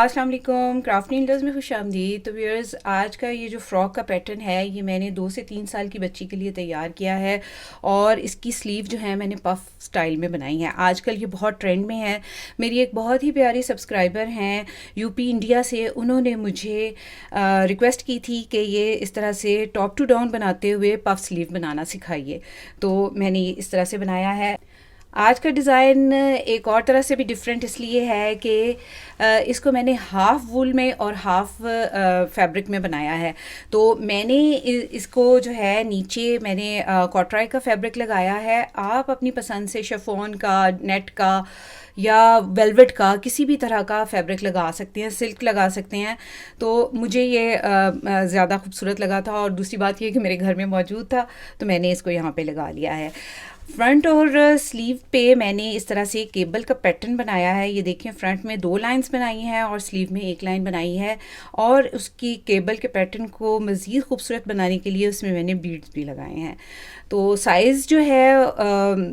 अस्सलाम वालेकुम, craft needles में खुशामदीद। तो व्यूअर्स, आज का ये जो फ़्रॉक का पैटर्न है ये मैंने 2 से 3 साल की बच्ची के लिए तैयार किया है। और इसकी स्लीव जो है मैंने पफ़ स्टाइल में बनाई है। आजकल ये बहुत ट्रेंड में है। मेरी एक बहुत ही प्यारी सब्सक्राइबर हैं यूपी इंडिया से, उन्होंने मुझे रिक्वेस्ट की थी कि ये इस तरह से टॉप टू डाउन बनाते हुए पफ़ स्लीव बनाना सिखाइए। तो मैंने इस तरह से बनाया है। आज का डिज़ाइन एक और तरह से भी डिफरेंट इसलिए है कि इसको मैंने हाफ़ वूल में और हाफ़ फैब्रिक में बनाया है। तो मैंने इसको जो है नीचे मैंने कॉटराई का फैब्रिक लगाया है। आप अपनी पसंद से शिफॉन का, नेट का या वेलवेट का किसी भी तरह का फैब्रिक लगा सकते हैं, सिल्क लगा सकते हैं। तो मुझे ये ज़्यादा खूबसूरत लगा था और दूसरी बात ये कि मेरे घर में मौजूद था तो मैंने इसको यहाँ पे लगा लिया है। फ्रंट और स्लीव पे मैंने इस तरह से केबल का पैटर्न बनाया है। ये देखिए, फ्रंट में 2 लाइंस बनाई हैं और स्लीव में 1 लाइन बनाई है। और उसकी केबल के पैटर्न को मज़ीद खूबसूरत बनाने के लिए उसमें मैंने बीड्स भी लगाए हैं। तो साइज़ जो है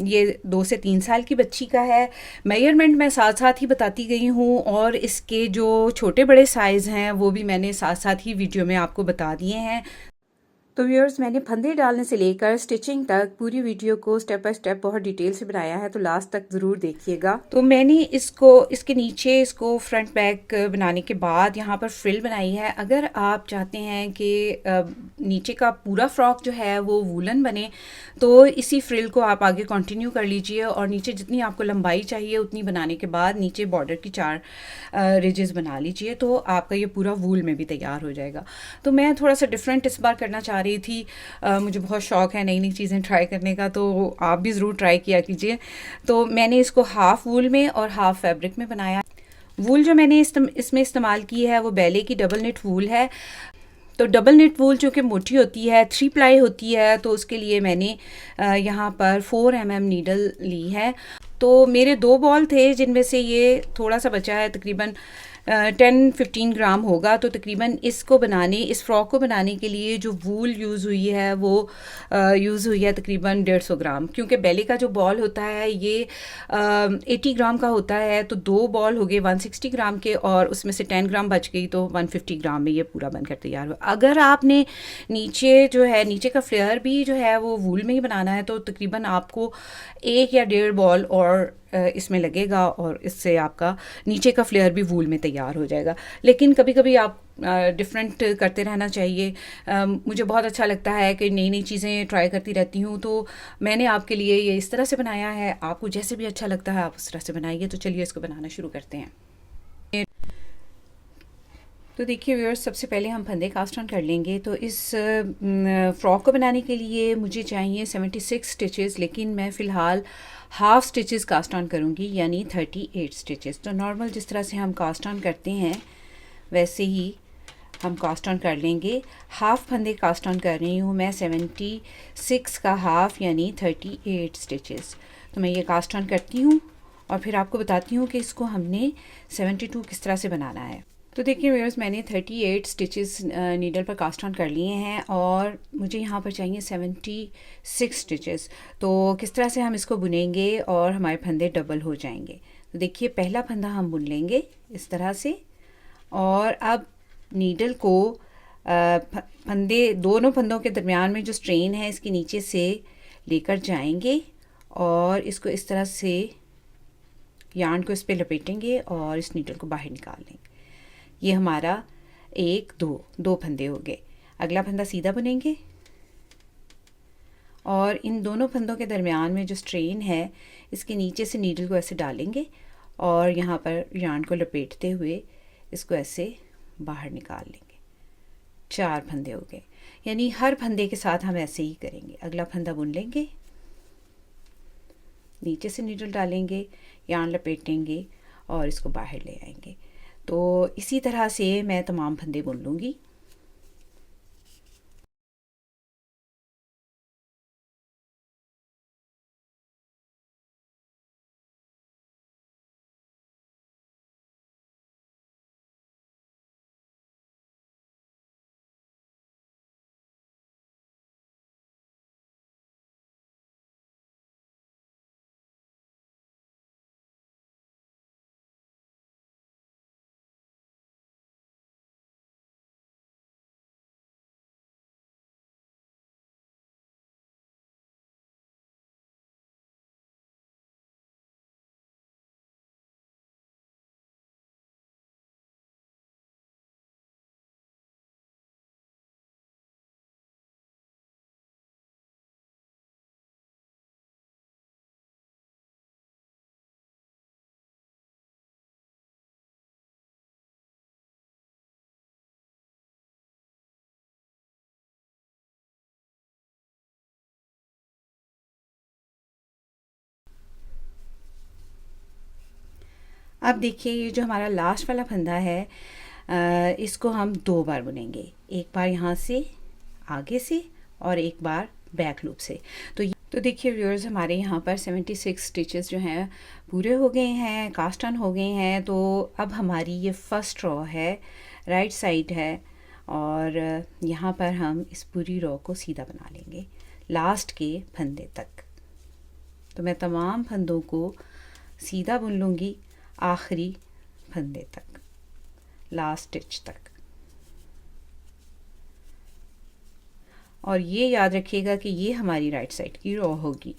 ये 2 से 3 साल की बच्ची का है। मेजरमेंट मैं साथ साथ ही बताती गई हूँ और इसके जो छोटे बड़े साइज़ हैं वो भी मैंने साथ साथ ही वीडियो में आपको बता दिए हैं। तो व्यूअर्स, मैंने फंदे डालने से लेकर स्टिचिंग तक पूरी वीडियो को स्टेप बाय स्टेप बहुत डिटेल से बनाया है, तो लास्ट तक ज़रूर देखिएगा। तो मैंने इसको इसके नीचे इसको फ्रंट बैक बनाने के बाद यहाँ पर फ्रिल बनाई है। अगर आप चाहते हैं कि नीचे का पूरा फ्रॉक जो है वो वूलन बने तो इसी फ्रिल को आप आगे कंटिन्यू कर लीजिए और नीचे जितनी आपको लंबाई चाहिए उतनी बनाने के बाद नीचे बॉर्डर की 4 रिजेस बना लीजिए, तो आपका ये पूरा वूल में भी तैयार हो जाएगा। तो मैं थोड़ा सा डिफरेंट इस बार करना चाह रही थी। मुझे बहुत शौक है नई नई चीज़ें ट्राई करने का, तो आप भी ज़रूर ट्राई किया कीजिए। तो मैंने इसको हाफ़ वूल में और हाफ़ फैब्रिक में बनाया। वूल जो मैंने इसमें इस्तेमाल की है वो बैले की डबल निट वूल है। तो डबल निट वूल चूँकि मोटी होती है, 3 प्लाई होती है, तो उसके लिए मैंने यहाँ पर 4 mm नीडल ली है। तो मेरे 2 बॉल थे जिनमें से ये थोड़ा सा बचा है, तकरीबन 10-15 ग्राम होगा। तो तकरीबन इसको बनाने, इस फ्रॉक को बनाने के लिए जो वूल यूज़ हुई है वो यूज़ हुई है तकरीबन 150 ग्राम, क्योंकि बेले का जो बॉल होता है ये 80 ग्राम का होता है। तो 2 बॉल हो गए 160 ग्राम के और उसमें से 10 ग्राम बच गई, तो 150 ग्राम में ये पूरा बनकर तैयार हुआ। अगर आपने नीचे जो है, नीचे का फ्लेयर भी जो है वो वूल में ही बनाना है, तो तकरीबन आपको 1 या 1.5 बॉल और इसमें लगेगा और इससे आपका नीचे का फ्लेयर भी वूल में तैयार हो जाएगा। लेकिन कभी कभी आप डिफरेंट करते रहना चाहिए। मुझे बहुत अच्छा लगता है कि नई नई चीज़ें ट्राई करती रहती हूँ, तो मैंने आपके लिए ये इस तरह से बनाया है। आपको जैसे भी अच्छा लगता है आप उस तरह से बनाइए। तो चलिए इसको बनाना शुरू करते हैं। तो देखिए व्यूअर्स, सबसे पहले हम फंदे कास्ट ऑन कर लेंगे। तो इस फ़्रॉक को बनाने के लिए मुझे चाहिए 76 स्टिचेस, लेकिन मैं फ़िलहाल हाफ़ स्टिचेस कास्ट ऑन करूँगी, यानी 38 स्टिचेस। तो नॉर्मल जिस तरह से हम कास्ट ऑन करते हैं वैसे ही हम कास्ट ऑन कर लेंगे। हाफ़ फंदे कास्ट ऑन कर रही हूँ मैं, 76 का हाफ़ यानी 38 स्टिचेस। तो मैं ये कास्ट ऑन करती हूँ और फिर आपको बताती हूँ कि इसको हमने 72 किस तरह से बनाना है। तो देखिए व्यूअर्स, मैंने 38 स्टिचेस नीडल पर कास्ट ऑन कर लिए हैं और मुझे यहाँ पर चाहिए 76 स्टिचेस। तो किस तरह से हम इसको बुनेंगे और हमारे फंदे डबल हो जाएंगे। तो देखिए, पहला फंदा हम बुन लेंगे इस तरह से और अब नीडल को फंदे, दोनों फंदों के दरमियान में जो स्ट्रेन है इसके नीचे से लेकर जाएंगे और इसको इस तरह से यार्न को इस पर लपेटेंगे और इस नीडल को बाहर निकाल लेंगे। ये हमारा एक दो फंदे हो गए। अगला फंदा सीधा बुनेंगे और इन दोनों फंदों के दरमियान में जो स्ट्रेन है इसके नीचे से नीडल को ऐसे डालेंगे और यहाँ पर यार्न को लपेटते हुए इसको ऐसे बाहर निकाल लेंगे। 4 फंदे हो गए, यानी हर फंदे के साथ हम ऐसे ही करेंगे। अगला फंदा बुन लेंगे, नीचे से नीडल डालेंगे, यार्न लपेटेंगे और इसको बाहर ले आएंगे। तो इसी तरह से मैं तमाम फंदे बुन लूँगी। अब देखिए ये जो हमारा लास्ट वाला फंदा है, इसको हम 2 बार बुनेंगे। एक बार यहाँ से आगे से और एक बार बैक लूप से। तो देखिए व्यूअर्स, हमारे यहाँ पर 76 स्टिचेस जो हैं पूरे हो गए हैं, कास्ट ऑन हो गए हैं। तो अब हमारी ये फर्स्ट रो है, राइट साइड है, और यहाँ पर हम इस पूरी रो को सीधा बना लेंगे लास्ट के फंदे तक। तो मैं तमाम फंदों को सीधा बुन लूँगी आखिरी फंदे तक, लास्ट स्टिच तक। और ये याद रखिएगा कि ये हमारी राइट साइड की रो होगी।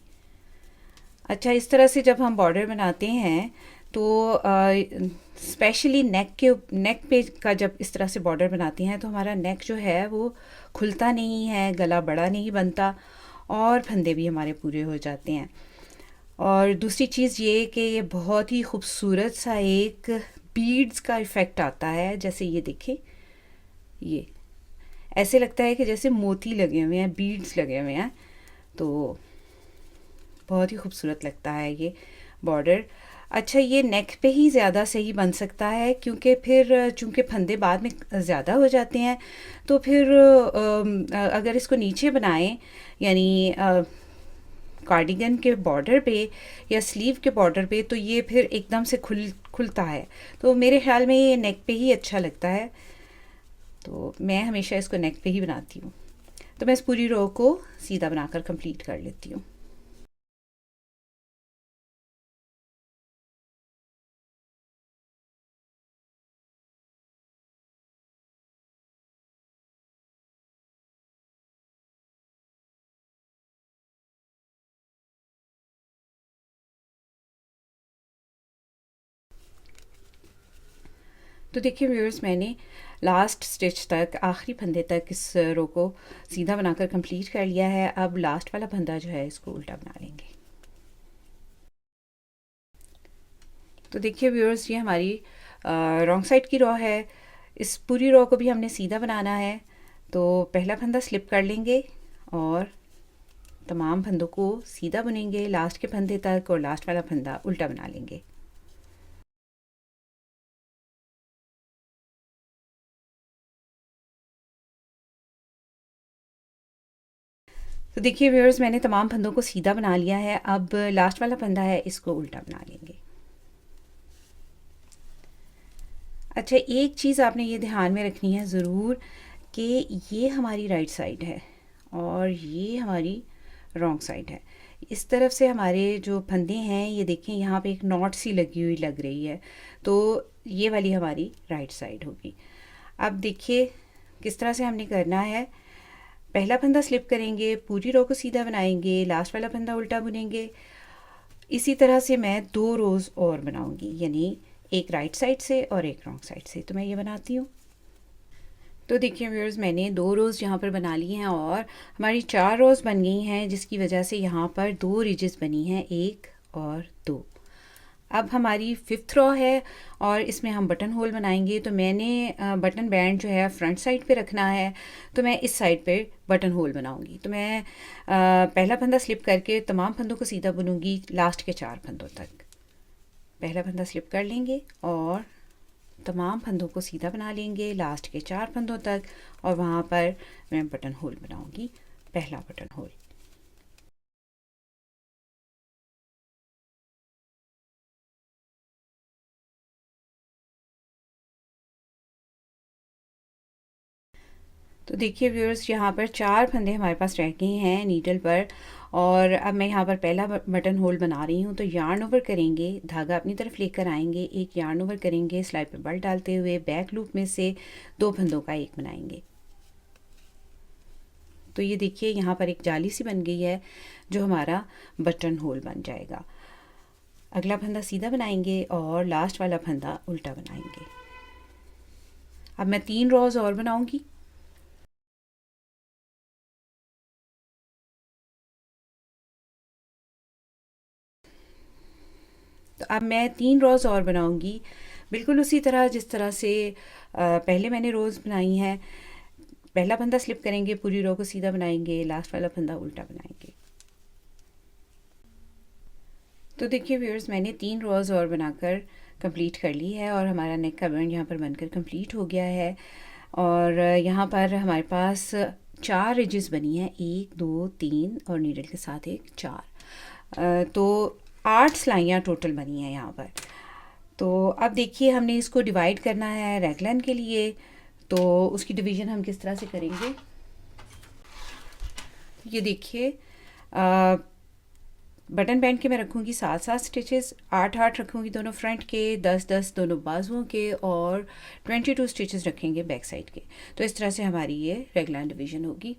अच्छा, इस तरह से जब हम बॉर्डर बनाते हैं तो स्पेशली नेक पे का जब इस तरह से बॉर्डर बनाते हैं तो हमारा नेक जो है वो खुलता नहीं है, गला बड़ा नहीं बनता और फंदे भी हमारे पूरे हो जाते हैं। और दूसरी चीज़ ये कि ये बहुत ही खूबसूरत सा एक बीड्स का इफ़ेक्ट आता है। जैसे ये देखें, ये ऐसे लगता है कि जैसे मोती लगे हुए हैं, बीड्स लगे हुए हैं। तो बहुत ही खूबसूरत लगता है ये बॉर्डर। अच्छा, ये नेक पे ही ज़्यादा सही बन सकता है क्योंकि फिर चूँकि फंदे बाद में ज़्यादा हो जाते हैं तो फिर अगर इसको नीचे बनाएं, यानी कार्डिगन के बॉर्डर पे या स्लीव के बॉर्डर पे, तो ये फिर एकदम से खुलता है। तो मेरे ख्याल में ये नेक पे ही अच्छा लगता है, तो मैं हमेशा इसको नेक पे ही बनाती हूँ। तो मैं इस पूरी रो को सीधा बनाकर कंप्लीट कर लेती हूँ। तो देखिए व्यूअर्स, मैंने लास्ट स्टिच तक, आखिरी फंदे तक इस रो को सीधा बनाकर कंप्लीट कर लिया है। अब लास्ट वाला फंदा जो है इसको उल्टा बना लेंगे। तो देखिए व्यूअर्स, ये हमारी रॉन्ग साइड की रो है। इस पूरी रो को भी हमने सीधा बनाना है। तो पहला फंदा स्लिप कर लेंगे और तमाम फंदों को सीधा बुनेंगे लास्ट के फंदे तक, और लास्ट वाला फंदा उल्टा बना लेंगे। तो देखिए व्यूअर्स, मैंने तमाम फंदों को सीधा बना लिया है। अब लास्ट वाला फंदा है, इसको उल्टा बना लेंगे। अच्छा, एक चीज़ आपने ये ध्यान में रखनी है ज़रूर कि ये हमारी राइट साइड है और ये हमारी रॉन्ग साइड है। इस तरफ से हमारे जो फंदे हैं, ये देखें यहाँ पे एक नॉट सी लगी हुई लग रही है, तो ये वाली हमारी राइट साइड होगी। अब देखिए किस तरह से हमने करना है। पहला फंदा स्लिप करेंगे, पूरी रो को सीधा बनाएंगे, लास्ट वाला फंदा उल्टा बुनेंगे। इसी तरह से मैं 2 रोज़ और बनाऊंगी, यानी एक राइट साइड से और एक रॉन्ग साइड से। तो मैं ये बनाती हूँ। तो देखिए व्यूअर्स, मैंने 2 रोज़ यहाँ पर बना ली हैं और हमारी 4 रोज़ बन गई हैं, जिसकी वजह से यहाँ पर 2 रिजेस बनी हैं, 1 और 2। अब हमारी 5th रो है और इसमें हम बटन होल बनाएंगे। तो मैंने बटन बैंड जो है फ्रंट साइड पे रखना है, तो मैं इस साइड पे बटन होल बनाऊंगी। तो मैं पहला फंदा स्लिप करके तमाम फंदों को सीधा बुनूंगी लास्ट के 4 फंदों तक। पहला फंदा स्लिप कर लेंगे और तमाम फंदों को सीधा बना लेंगे लास्ट के 4 फंदों तक, और वहाँ पर मैं बटन होल बनाऊंगी, पहला बटन होल। तो देखिए व्यूअर्स, यहाँ पर 4 फंदे हमारे पास रह गए हैं नीडल पर, और अब मैं यहाँ पर पहला बटन होल बना रही हूँ। तो यार्न ओवर करेंगे, धागा अपनी तरफ लेकर आएंगे, एक यार्न ओवर करेंगे, सिलाई पे बल डालते हुए बैक लूप में से 2 फंदों का एक बनाएंगे। तो ये देखिए यहाँ पर एक जाली सी बन गई है जो हमारा बटन होल बन जाएगा। अगला फंदा सीधा बनाएंगे और लास्ट वाला फंदा उल्टा बनाएंगे। अब मैं 3 रोज़ और बनाऊंगी। तो अब मैं 3 रोज़ और बनाऊंगी, बिल्कुल उसी तरह जिस तरह से पहले मैंने रोज़ बनाई है। पहला फंदा स्लिप करेंगे, पूरी रो को सीधा बनाएंगे, लास्ट वाला फंदा उल्टा बनाएंगे। तो देखिए व्यूअर्स, मैंने 3 रोज़ और बनाकर कंप्लीट कर ली है और हमारा नेक का बैंड यहाँ पर बनकर कंप्लीट हो गया है। और यहाँ पर हमारे पास 4 रिजेस बनी हैं, 1 2 3 और नीडल के साथ एक 4, तो 8 सिलाइयाँ टोटल बनी हैं यहाँ पर। तो अब देखिए हमने इसको डिवाइड करना है रैगलन के लिए, तो उसकी डिवीज़न हम किस तरह से करेंगे ये देखिए। बटन बैंड के मैं रखूँगी 7-7 स्टिचेस, 8-8 रखूँगी दोनों फ्रंट के, 10-10 दोनों बाजुओं के और 22 स्टिचेस रखेंगे बैक साइड के। तो इस तरह से हमारी ये रेगुलर डिवीज़न होगी।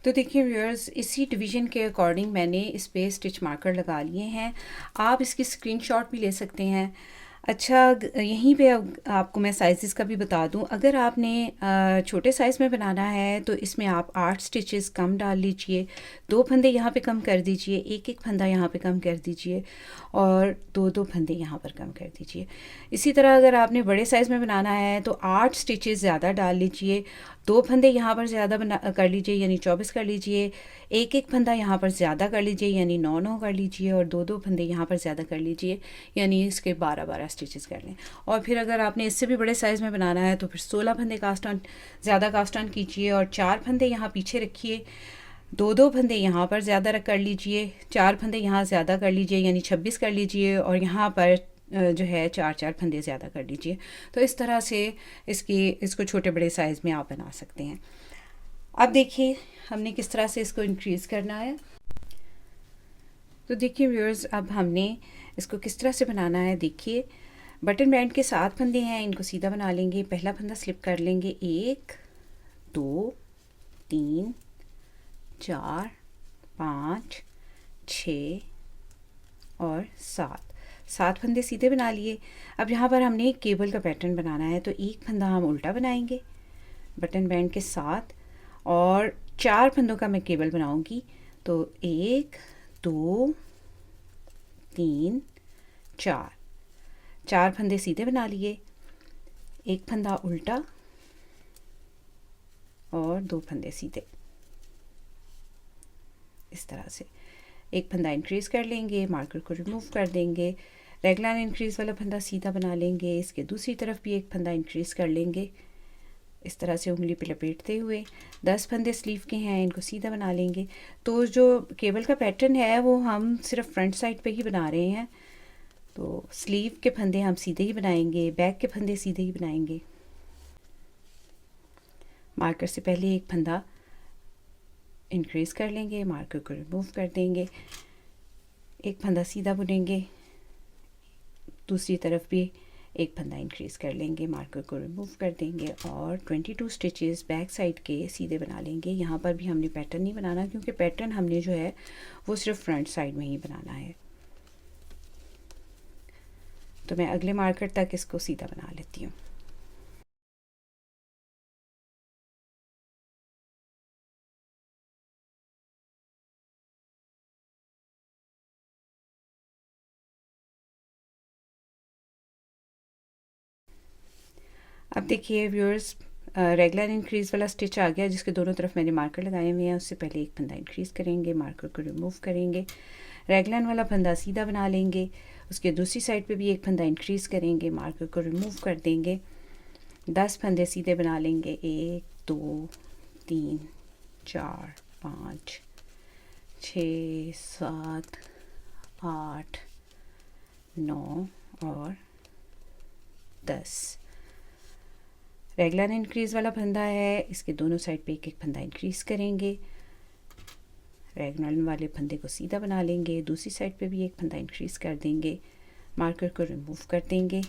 तो देखिए व्यूअर्स, इसी डिवीज़न के अकॉर्डिंग मैंने इस पे स्टिच मार्कर लगा लिए हैं। आप इसकी स्क्रीनशॉट भी ले सकते हैं। अच्छा, यहीं पे अब आपको मैं साइज़ का भी बता दूं, अगर आपने छोटे साइज़ में बनाना है तो इसमें आप 8 स्टिचेस कम डाल लीजिए, 2 फंदे यहाँ पे कम कर दीजिए, एक एक फंदा यहाँ पे कम कर दीजिए और 2-2 फंदे यहाँ पर कम कर दीजिए। इसी तरह अगर आपने बड़े साइज़ में बनाना है तो 8 स्टिचेस ज़्यादा डाल लीजिए, 2 फंदे यहाँ पर ज़्यादा बना कर लीजिए यानी 24 कर लीजिए, एक एक फंदा यहाँ पर ज़्यादा कर लीजिए यानी 9-9 कर लीजिए और 2-2 फंदे यहाँ पर ज़्यादा कर लीजिए यानी इसके 12-12 स्टिचेस कर लें। और फिर अगर आपने इससे भी बड़े साइज़ में बनाना है तो फिर 16 फंदे कास्ट ऑन ज़्यादा कास्ट ऑन कीजिए और 4 फंदे यहाँ पीछे रखिए, 2-2 फंदे यहाँ पर ज़्यादा कर लीजिए, 4 फंदे यहाँ ज़्यादा कर लीजिए यानी 26 कर लीजिए और यहाँ पर जो है 4-4 फंदे ज़्यादा कर लीजिए। तो इस तरह से इसको छोटे बड़े साइज़ में आप बना सकते हैं। अब देखिए हमने किस तरह से इसको इंक्रीज़ करना है। तो देखिए व्यूअर्स, अब हमने इसको किस तरह से बनाना है। देखिए बटन बैंड के 7 फंदे हैं, इनको सीधा बना लेंगे। पहला फंदा स्लिप कर लेंगे, 1 2 3 4 5 6 और 7 फंदे सीधे बना लिए। अब यहाँ पर हमने एक केबल का पैटर्न बनाना है, तो एक फंदा हम उल्टा बनाएंगे बटन बैंड के साथ और 4 फंदों का मैं केबल बनाऊंगी। तो 1 2 3 4 फंदे सीधे बना लिए, एक फंदा उल्टा और 2 फंदे सीधे। इस तरह से एक फंदा इंक्रीज़ कर लेंगे, मार्कर को रिमूव कर देंगे, रेगुलर इंक्रीज़ वाला फंदा सीधा बना लेंगे, इसके दूसरी तरफ भी एक फंदा इंक्रीज़ कर लेंगे। इस तरह से उंगली पे लपेटते हुए 10 फंदे स्लीव के हैं, इनको सीधा बना लेंगे। तो जो केबल का पैटर्न है वो हम सिर्फ फ्रंट साइड पे ही बना रहे हैं, तो स्लीव के फंदे हम सीधे ही बनाएंगे, बैक के फंदे सीधे ही बनाएंगे। मार्कर से पहले एक फंदा इंक्रीज़ कर लेंगे, मार्कर को रिमूव कर देंगे, एक फंदा सीधा बुनेंगे, दूसरी तरफ भी एक फंदा इंक्रीज़ कर लेंगे, मार्कर को रिमूव कर देंगे और 22 स्टिचेस बैक साइड के सीधे बना लेंगे। यहाँ पर भी हमने पैटर्न नहीं बनाना क्योंकि पैटर्न हमने जो है वो सिर्फ फ्रंट साइड में ही बनाना है। तो मैं अगले मार्कर तक इसको सीधा बना लेती हूँ। अब देखिए व्यूअर्स, रेगुलर इंक्रीज़ वाला स्टिच आ गया जिसके दोनों तरफ मैंने मार्कर लगाए हुए हैं। उससे पहले एक फंदा इंक्रीज़ करेंगे, मार्कर को रिमूव करेंगे, रेगुलर वाला फंदा सीधा बना लेंगे, उसके दूसरी साइड पे भी एक फंदा इंक्रीज़ करेंगे, मार्कर को रिमूव कर देंगे, 10 फंदे सीधे बना लेंगे, 1 2 3 4 5 6 7 8 9 और 10। रेगुलर इंक्रीज़ वाला फंदा है, इसके दोनों साइड पे एक एक फंदा इंक्रीज़ करेंगे, रेगुलर वाले फंदे को सीधा बना लेंगे, दूसरी साइड पे भी एक फंदा इंक्रीज़ कर देंगे, मार्कर को रिमूव कर देंगे।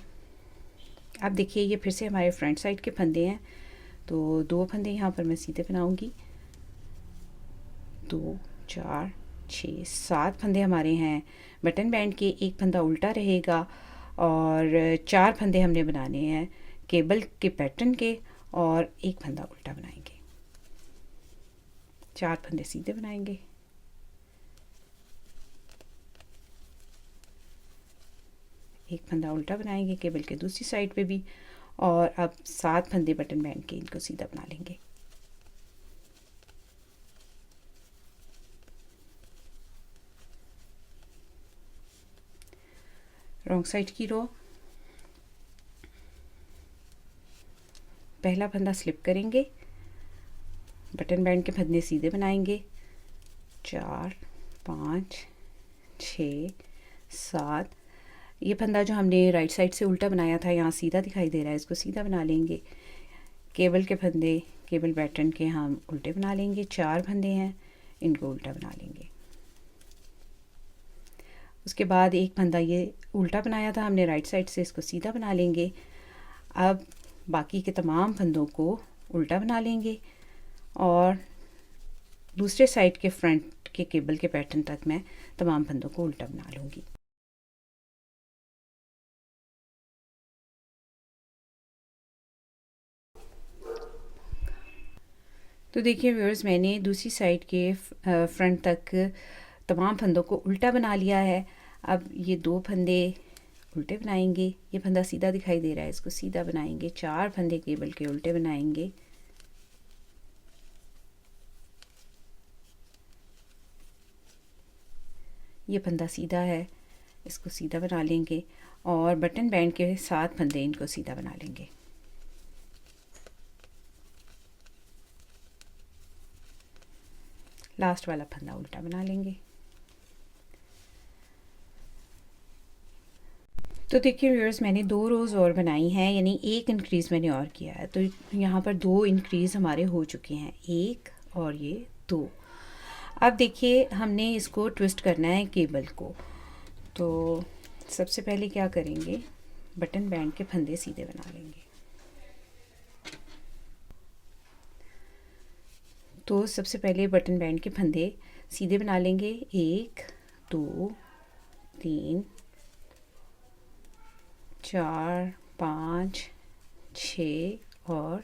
अब देखिए ये फिर से हमारे फ्रंट साइड के फंदे हैं, तो 2 फंदे यहाँ पर मैं सीधे बनाऊंगी, 2 4 6 7 फंदे हमारे हैं बटन बैंड के, एक फंदा उल्टा रहेगा और 4 फंदे हमने बनाने हैं केबल के पैटर्न के और एक फंदा उल्टा बनाएंगे, 4 फंदे सीधे बनाएंगे, एक फंदा उल्टा बनाएंगे केबल के दूसरी साइड पे भी और अब 7 फंदे बटन बैंड के, इनको सीधा बना लेंगे। रॉन्ग साइड की रो पहला फंदा स्लिप करेंगे, बटन बैंड के फंदे सीधे बनाएंगे, 4 5 6 7। ये फंदा जो हमने राइट साइड से उल्टा बनाया था यहाँ सीधा दिखाई दे रहा है, इसको सीधा बना लेंगे। केबल के फंदे केबल पैटर्न के हम उल्टे बना लेंगे, 4 फंदे हैं इनको उल्टा बना लेंगे। उसके बाद एक फंदा ये उल्टा बनाया था हमने राइट साइड से, इसको सीधा बना लेंगे। अब बाकी के तमाम फंदों को उल्टा बना लेंगे और दूसरे साइड के फ्रंट के केबल के पैटर्न तक मैं तमाम फंदों को उल्टा बना लूँगी। तो देखिए व्यूअर्स, मैंने दूसरी साइड के फ्रंट तक तमाम फंदों को उल्टा बना लिया है। अब ये 2 फंदे उल्टे बनाएंगे, ये फंदा सीधा दिखाई दे रहा है, इसको सीधा बनाएंगे। 4 फंदे केबल के उल्टे बनाएंगे, ये फंदा सीधा है, इसको सीधा बना लेंगे और बटन बैंड के 7 फंदे इनको सीधा बना लेंगे। लास्ट वाला फंदा उल्टा बना लेंगे। तो देखिए व्यूअर्स, मैंने 2 रोज़ और बनाई हैं, यानी एक इंक्रीज़ मैंने और किया है। तो यहाँ पर 2 इंक्रीज़ हमारे हो चुके हैं, 1 और ये 2। अब देखिए हमने इसको ट्विस्ट करना है केबल को। तो सबसे पहले क्या करेंगे, बटन बैंड के फंदे सीधे बना लेंगे। तो सबसे पहले बटन बैंड के फंदे सीधे बना लेंगे, 1 2 3 4 5 6 और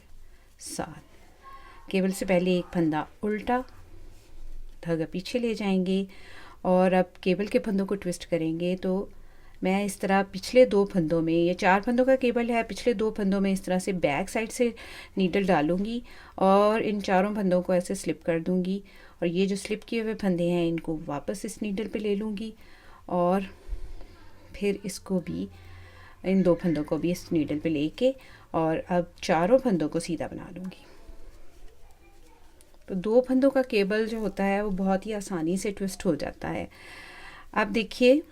7। केबल से पहले एक फंदा उल्टा, धागा पीछे ले जाएंगे और अब केबल के फंदों को ट्विस्ट करेंगे। तो मैं इस तरह पिछले 2 फंदों में, ये 4 फंदों का केबल है, पिछले 2 फंदों में इस तरह से बैक साइड से नीडल डालूंगी और इन चारों फंदों को ऐसे स्लिप कर दूंगी और ये जो स्लिप किए हुए फंदे हैं इनको वापस इस नीडल पे ले लूँगी और फिर इसको भी, इन 2 फंदों को भी इस नीडल पे लेके और अब चारों फंदों को सीधा बना लूँगी। तो 2 फंदों का केबल जो होता है वो बहुत ही आसानी से ट्विस्ट हो जाता है। अब देखिए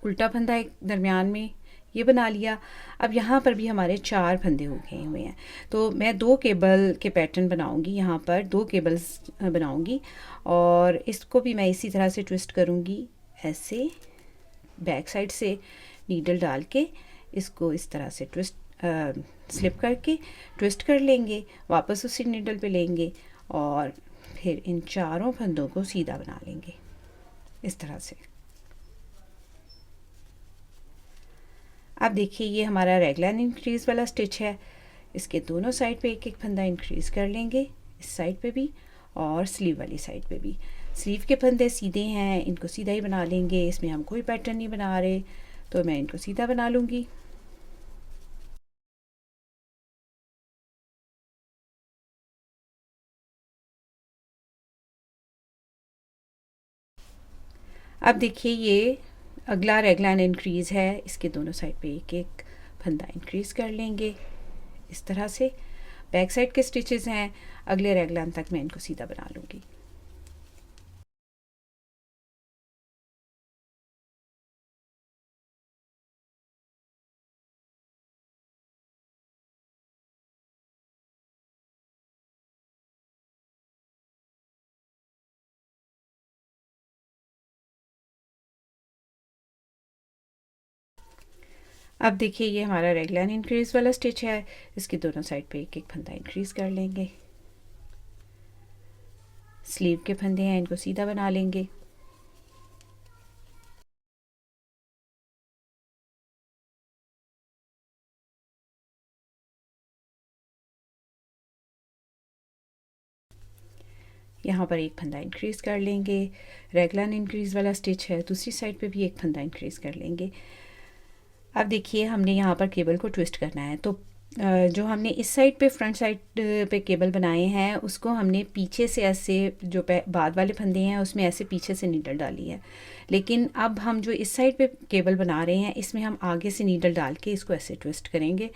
उल्टा फंदा एक दरमियान में ये बना लिया। अब यहाँ पर भी हमारे 4 फंदे हो गए हुए हैं। तो मैं 2 केबल के पैटर्न बनाऊंगी, यहाँ पर 2 केबल्स बनाऊंगी और इसको भी मैं इसी तरह से ट्विस्ट करूँगी, ऐसे बैक साइड से नीडल डाल के इसको इस तरह से ट्विस्ट स्लिप करके ट्विस्ट कर लेंगे, वापस उसी नीडल पे लेंगे और फिर इन चारों फंदों को सीधा बना लेंगे इस तरह से। अब देखिए ये हमारा रेगुलर इंक्रीज़ वाला स्टिच है, इसके दोनों साइड पे एक एक फंदा इंक्रीज़ कर लेंगे, इस साइड पे भी और स्लीव वाली साइड पे भी। स्लीव के फंदे सीधे हैं, इनको सीधा ही बना लेंगे, इसमें हम कोई पैटर्न नहीं बना रहे, तो मैं इनको सीधा बना लूँगी। अब देखिए ये अगला रेगलान इंक्रीज़ है, इसके दोनों साइड पे एक एक फंदा इंक्रीज़ कर लेंगे इस तरह से। बैक साइड के स्टिचेस हैं, अगले रेगलान तक मैं इनको सीधा बना लूँगी। अब देखिए ये हमारा रेगुलर इंक्रीज़ वाला स्टिच है, इसके दोनों साइड पे एक एक फंदा इंक्रीज़ कर लेंगे। स्लीव के फंदे हैं, इनको सीधा बना लेंगे। यहाँ पर एक फंदा इंक्रीज़ कर लेंगे, रेगुलर इंक्रीज़ वाला स्टिच है, दूसरी साइड पे भी एक फंदा इंक्रीज़ कर लेंगे। अब देखिए हमने यहाँ पर केबल को ट्विस्ट करना है, तो जो हमने इस साइड पे फ्रंट साइड पे केबल बनाए हैं उसको हमने पीछे से ऐसे, जो बाद वाले फंदे हैं उसमें ऐसे पीछे से नीडल डाली है, लेकिन अब हम जो इस साइड पे केबल बना रहे हैं इसमें हम आगे से नीडल डाल के इसको ऐसे ट्विस्ट करेंगे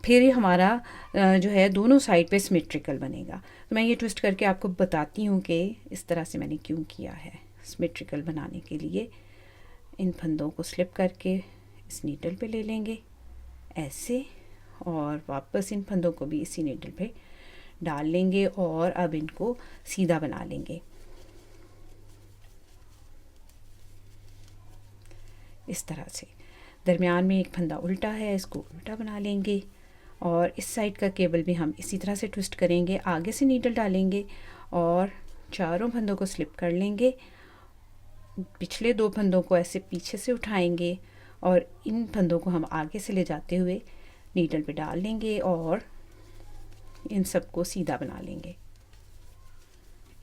फिर हमारा जो है दोनों साइड पे सिमेट्रिकल बनेगा। तो मैं ये ट्विस्ट करके आपको बताती हूँ कि इस तरह से मैंने क्यों किया है। सिमेट्रिकल बनाने के लिए इन फंदों को स्लिप करके इस नीडल पे ले लेंगे ऐसे, और वापस इन फंदों को भी इसी नीडल पे डाल लेंगे और अब इनको सीधा बना लेंगे इस तरह से। दरमियान में एक फंदा उल्टा है, इसको उल्टा बना लेंगे और इस साइड का केबल भी हम इसी तरह से ट्विस्ट करेंगे। आगे से नीडल डालेंगे और चारों फंदों को स्लिप कर लेंगे, पिछले दो फंदों को ऐसे पीछे से उठाएंगे और इन फंदों को हम आगे से ले जाते हुए नीडल पे डाल लेंगे और इन सबको सीधा बना लेंगे।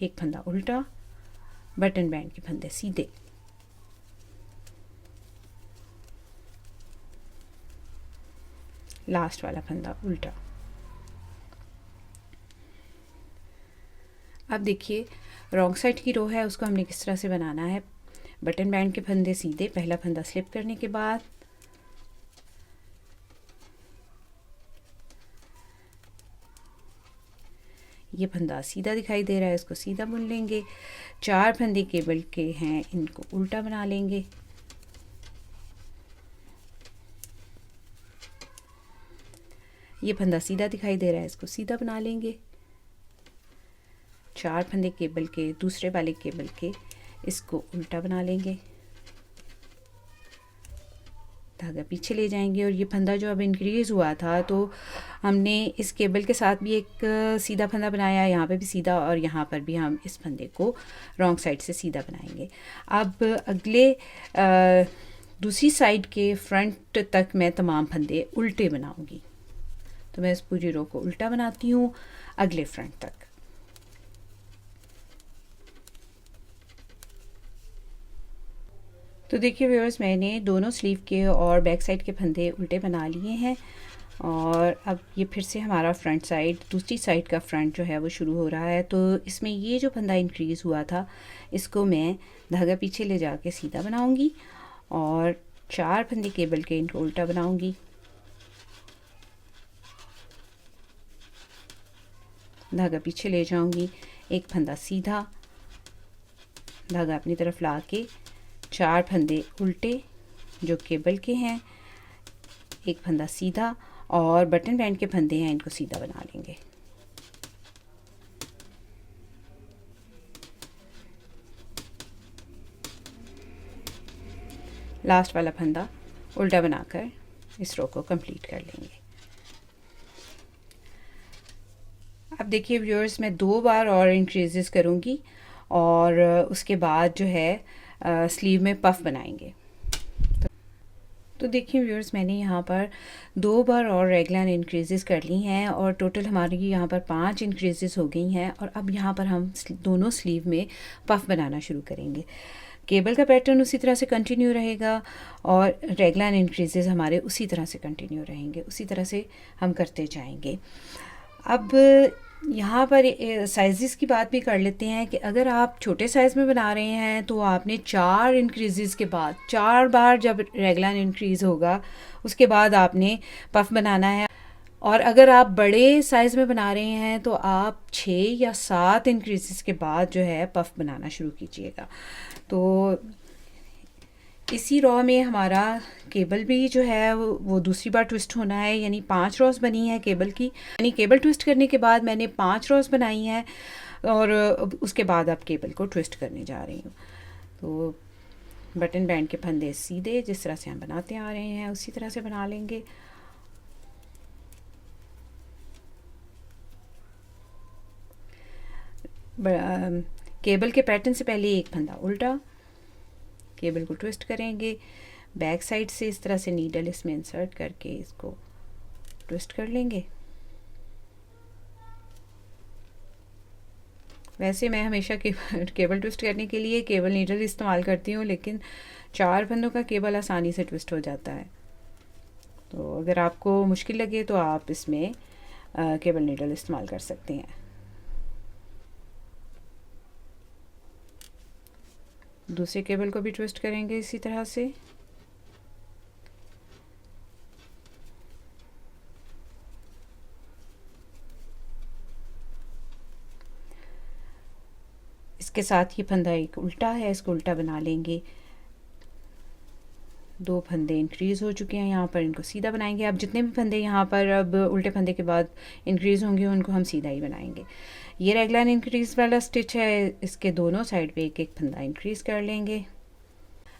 एक फंदा उल्टा, बटन बैंड के फंदे सीधे। लास्ट वाला फंदा उल्टा। अब देखिए रॉन्ग साइड की रो है, उसको हमने किस तरह से बनाना है। बटन बैंड के फंदे सीधे, पहला फंदा स्लिप करने के बाद ये फंदा सीधा दिखाई दे रहा है, इसको सीधा बुन लेंगे। चार फंदे केबल के हैं, इनको उल्टा बना लेंगे। ये फंदा सीधा दिखाई दे रहा है, इसको सीधा बना लेंगे। चार फंदे केबल के, दूसरे वाले केबल के, इसको उल्टा बना लेंगे। धागा पीछे ले जाएंगे और ये फंदा जो अब इंक्रीज़ हुआ था तो हमने इस केबल के साथ भी एक सीधा फंदा बनाया, यहाँ पे भी सीधा और यहाँ पर भी हम इस फंदे को रॉन्ग साइड से सीधा बनाएंगे। अब अगले दूसरी साइड के फ्रंट तक मैं तमाम फंदे उल्टे बनाऊंगी। तो मैं इस पूरी रो को उल्टा बनाती हूँ अगले फ्रंट तक। तो देखिए व्यूअर्स, मैंने दोनों स्लीव के और बैक साइड के फंदे उल्टे बना लिए हैं और अब ये फिर से हमारा फ्रंट साइड, दूसरी साइड का फ्रंट जो है वो शुरू हो रहा है। तो इसमें ये जो फंदा इंक्रीज़ हुआ था इसको मैं धागा पीछे ले जाके सीधा बनाऊंगी और चार फंदे केबल के इनको उल्टा बनाऊंगी। धागा पीछे ले जाऊंगी, एक फंदा सीधा, धागा अपनी तरफ ला के चार फंदे उल्टे जो केबल के हैं, एक फंदा सीधा और बटन बैंड के फंदे हैं, इनको सीधा बना लेंगे। लास्ट वाला फंदा उल्टा बनाकर इस रो को कंप्लीट कर लेंगे। अब देखिए व्यूअर्स, मैं 2 बार और इंक्रीजेस करूँगी और उसके बाद जो है स्लीव में पफ बनाएंगे। तो देखिए व्यूअर्स, मैंने यहाँ पर 2 बार और रेगुलर इंक्रीजेस कर ली हैं और टोटल हमारी यहाँ पर 5 इंक्रीजेस हो गई हैं। और अब यहाँ पर हम दोनों स्लीव में पफ बनाना शुरू करेंगे। केबल का पैटर्न उसी तरह से कंटिन्यू रहेगा और रेगुलर इंक्रीजेस हमारे उसी तरह से कंटिन्यू रहेंगे, उसी तरह से हम करते जाएंगे। अब यहाँ पर साइज़ की बात भी कर लेते हैं कि अगर आप छोटे साइज़ में बना रहे हैं तो आपने 4 इंक्रीज़ के बाद 4 बार जब रेगुलर इंक्रीज़ होगा उसके बाद आपने पफ बनाना है। और अगर आप बड़े साइज़ में बना रहे हैं तो आप 6 या 7 इंक्रीज़ के बाद जो है पफ बनाना शुरू कीजिएगा। तो इसी रॉ में हमारा केबल भी जो है वो दूसरी बार ट्विस्ट होना है, यानी 5 रॉस बनी है केबल की। यानी केबल ट्विस्ट करने के बाद मैंने 5 रॉस बनाई हैं और उसके बाद अब केबल को ट्विस्ट करने जा रही हूँ। तो बटन बैंड के फंदे सीधे जिस तरह से हम बनाते आ रहे हैं उसी तरह से बना लेंगे। केबल के पैटर्न से पहले एक फंदा उल्टा, केबल को ट्विस्ट करेंगे, बैक साइड से इस तरह से नीडल इसमें इंसर्ट करके इसको ट्विस्ट कर लेंगे। वैसे मैं हमेशा केबल ट्विस्ट करने के लिए केबल नीडल इस्तेमाल करती हूँ, लेकिन 4 फंदों का केबल आसानी से ट्विस्ट हो जाता है। तो अगर आपको मुश्किल लगे तो आप इसमें केबल नीडल इस्तेमाल कर सकते हैं। दूसरे केबल को भी ट्विस्ट करेंगे इसी तरह से। इसके साथ ये फंदा एक उल्टा है, इसको उल्टा बना लेंगे। 2 फंदे इंक्रीज़ हो चुके हैं यहाँ पर, इनको सीधा बनाएंगे। अब जितने भी फंदे यहाँ पर अब उल्टे फंदे के बाद इंक्रीज़ होंगे उनको हम सीधा ही बनाएंगे। ये रेगलान इंक्रीज़ वाला स्टिच है, इसके दोनों साइड पे एक एक फंदा इंक्रीज़ कर लेंगे।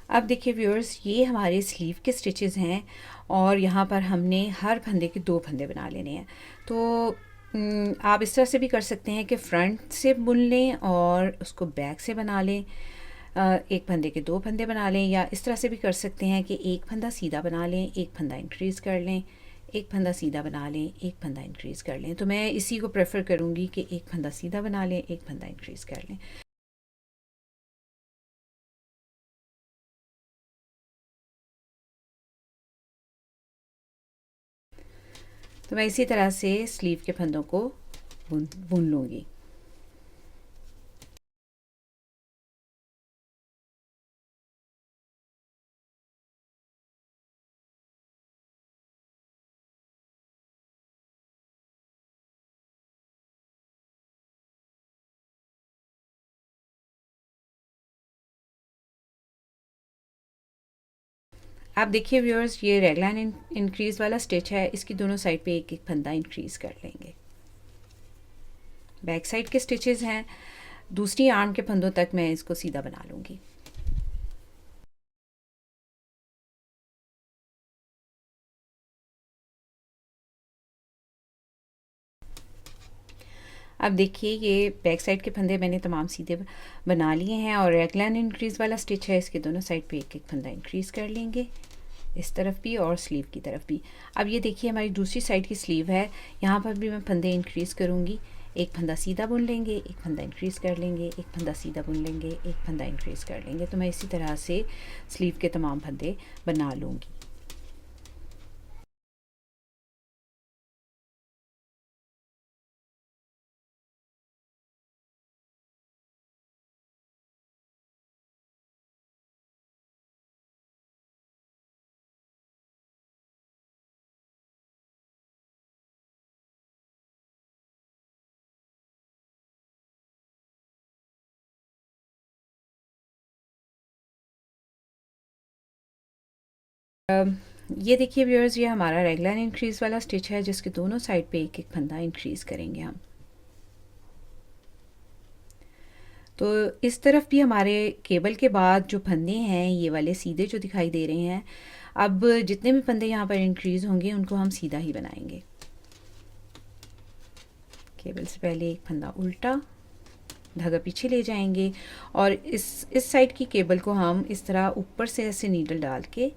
अब देखिए व्यूअर्स, ये हमारे स्लीव के स्टिचेस हैं और यहाँ पर हमने हर फंदे के 2 फंदे बना लेने हैं। तो आप इस तरह से भी कर सकते हैं कि फ्रंट से बुन लें और उसको बैक से बना लें, एक फंदे के 2 फंदे बना लें, या इस तरह से भी कर सकते हैं कि एक फंदा सीधा बना लें, एक फंदा इंक्रीज़ कर लें, एक फंदा सीधा बना लें, एक फंदा इंक्रीज़ कर लें। तो मैं इसी को प्रेफर करूँगी कि एक फंदा सीधा बना लें, एक फंदा इंक्रीज़ कर लें। तो मैं इसी तरह से स्लीव के फंदों को बुन लूँगी। आप देखिए व्यूअर्स, ये रेगलान इंक्रीज़ वाला स्टिच है, इसकी दोनों साइड पे एक एक फंदा इंक्रीज़ कर लेंगे। बैक साइड के स्टिचेस हैं, दूसरी आर्म के फंदों तक मैं इसको सीधा बना लूँगी। अब देखिए, ये बैक साइड के फंदे मैंने तमाम सीधे बना लिए हैं और रेगलान इंक्रीज़ वाला स्टिच है, इसके दोनों साइड पे एक एक फंदा इंक्रीज़ कर लेंगे, इस तरफ भी और स्लीव की तरफ भी। अब ये देखिए हमारी दूसरी साइड की स्लीव है, यहाँ पर भी मैं फंदे इंक्रीज़ करूँगी। एक फंदा सीधा बुन लेंगे, एक फंदा इंक्रीज़ कर लेंगे, एक फंदा सीधा बुन लेंगे, एक फंदा इंक्रीज़ कर लेंगे। तो मैं इसी तरह से स्लीव के तमाम फंदे बना लूँगी। ये देखिए व्यूअर्स, ये हमारा रेगलान इंक्रीज़ वाला स्टिच है, जिसके दोनों साइड पे एक एक फंदा इंक्रीज़ करेंगे हम। तो इस तरफ भी हमारे केबल के बाद जो फंदे हैं, ये वाले सीधे जो दिखाई दे रहे हैं, अब जितने भी फंदे यहाँ पर इंक्रीज़ होंगे उनको हम सीधा ही बनाएंगे। केबल से पहले एक फंदा उल्टा, धागा पीछे ले जाएंगे और इस साइड की केबल को हम इस तरह ऊपर से ऐसे नीडल डाल के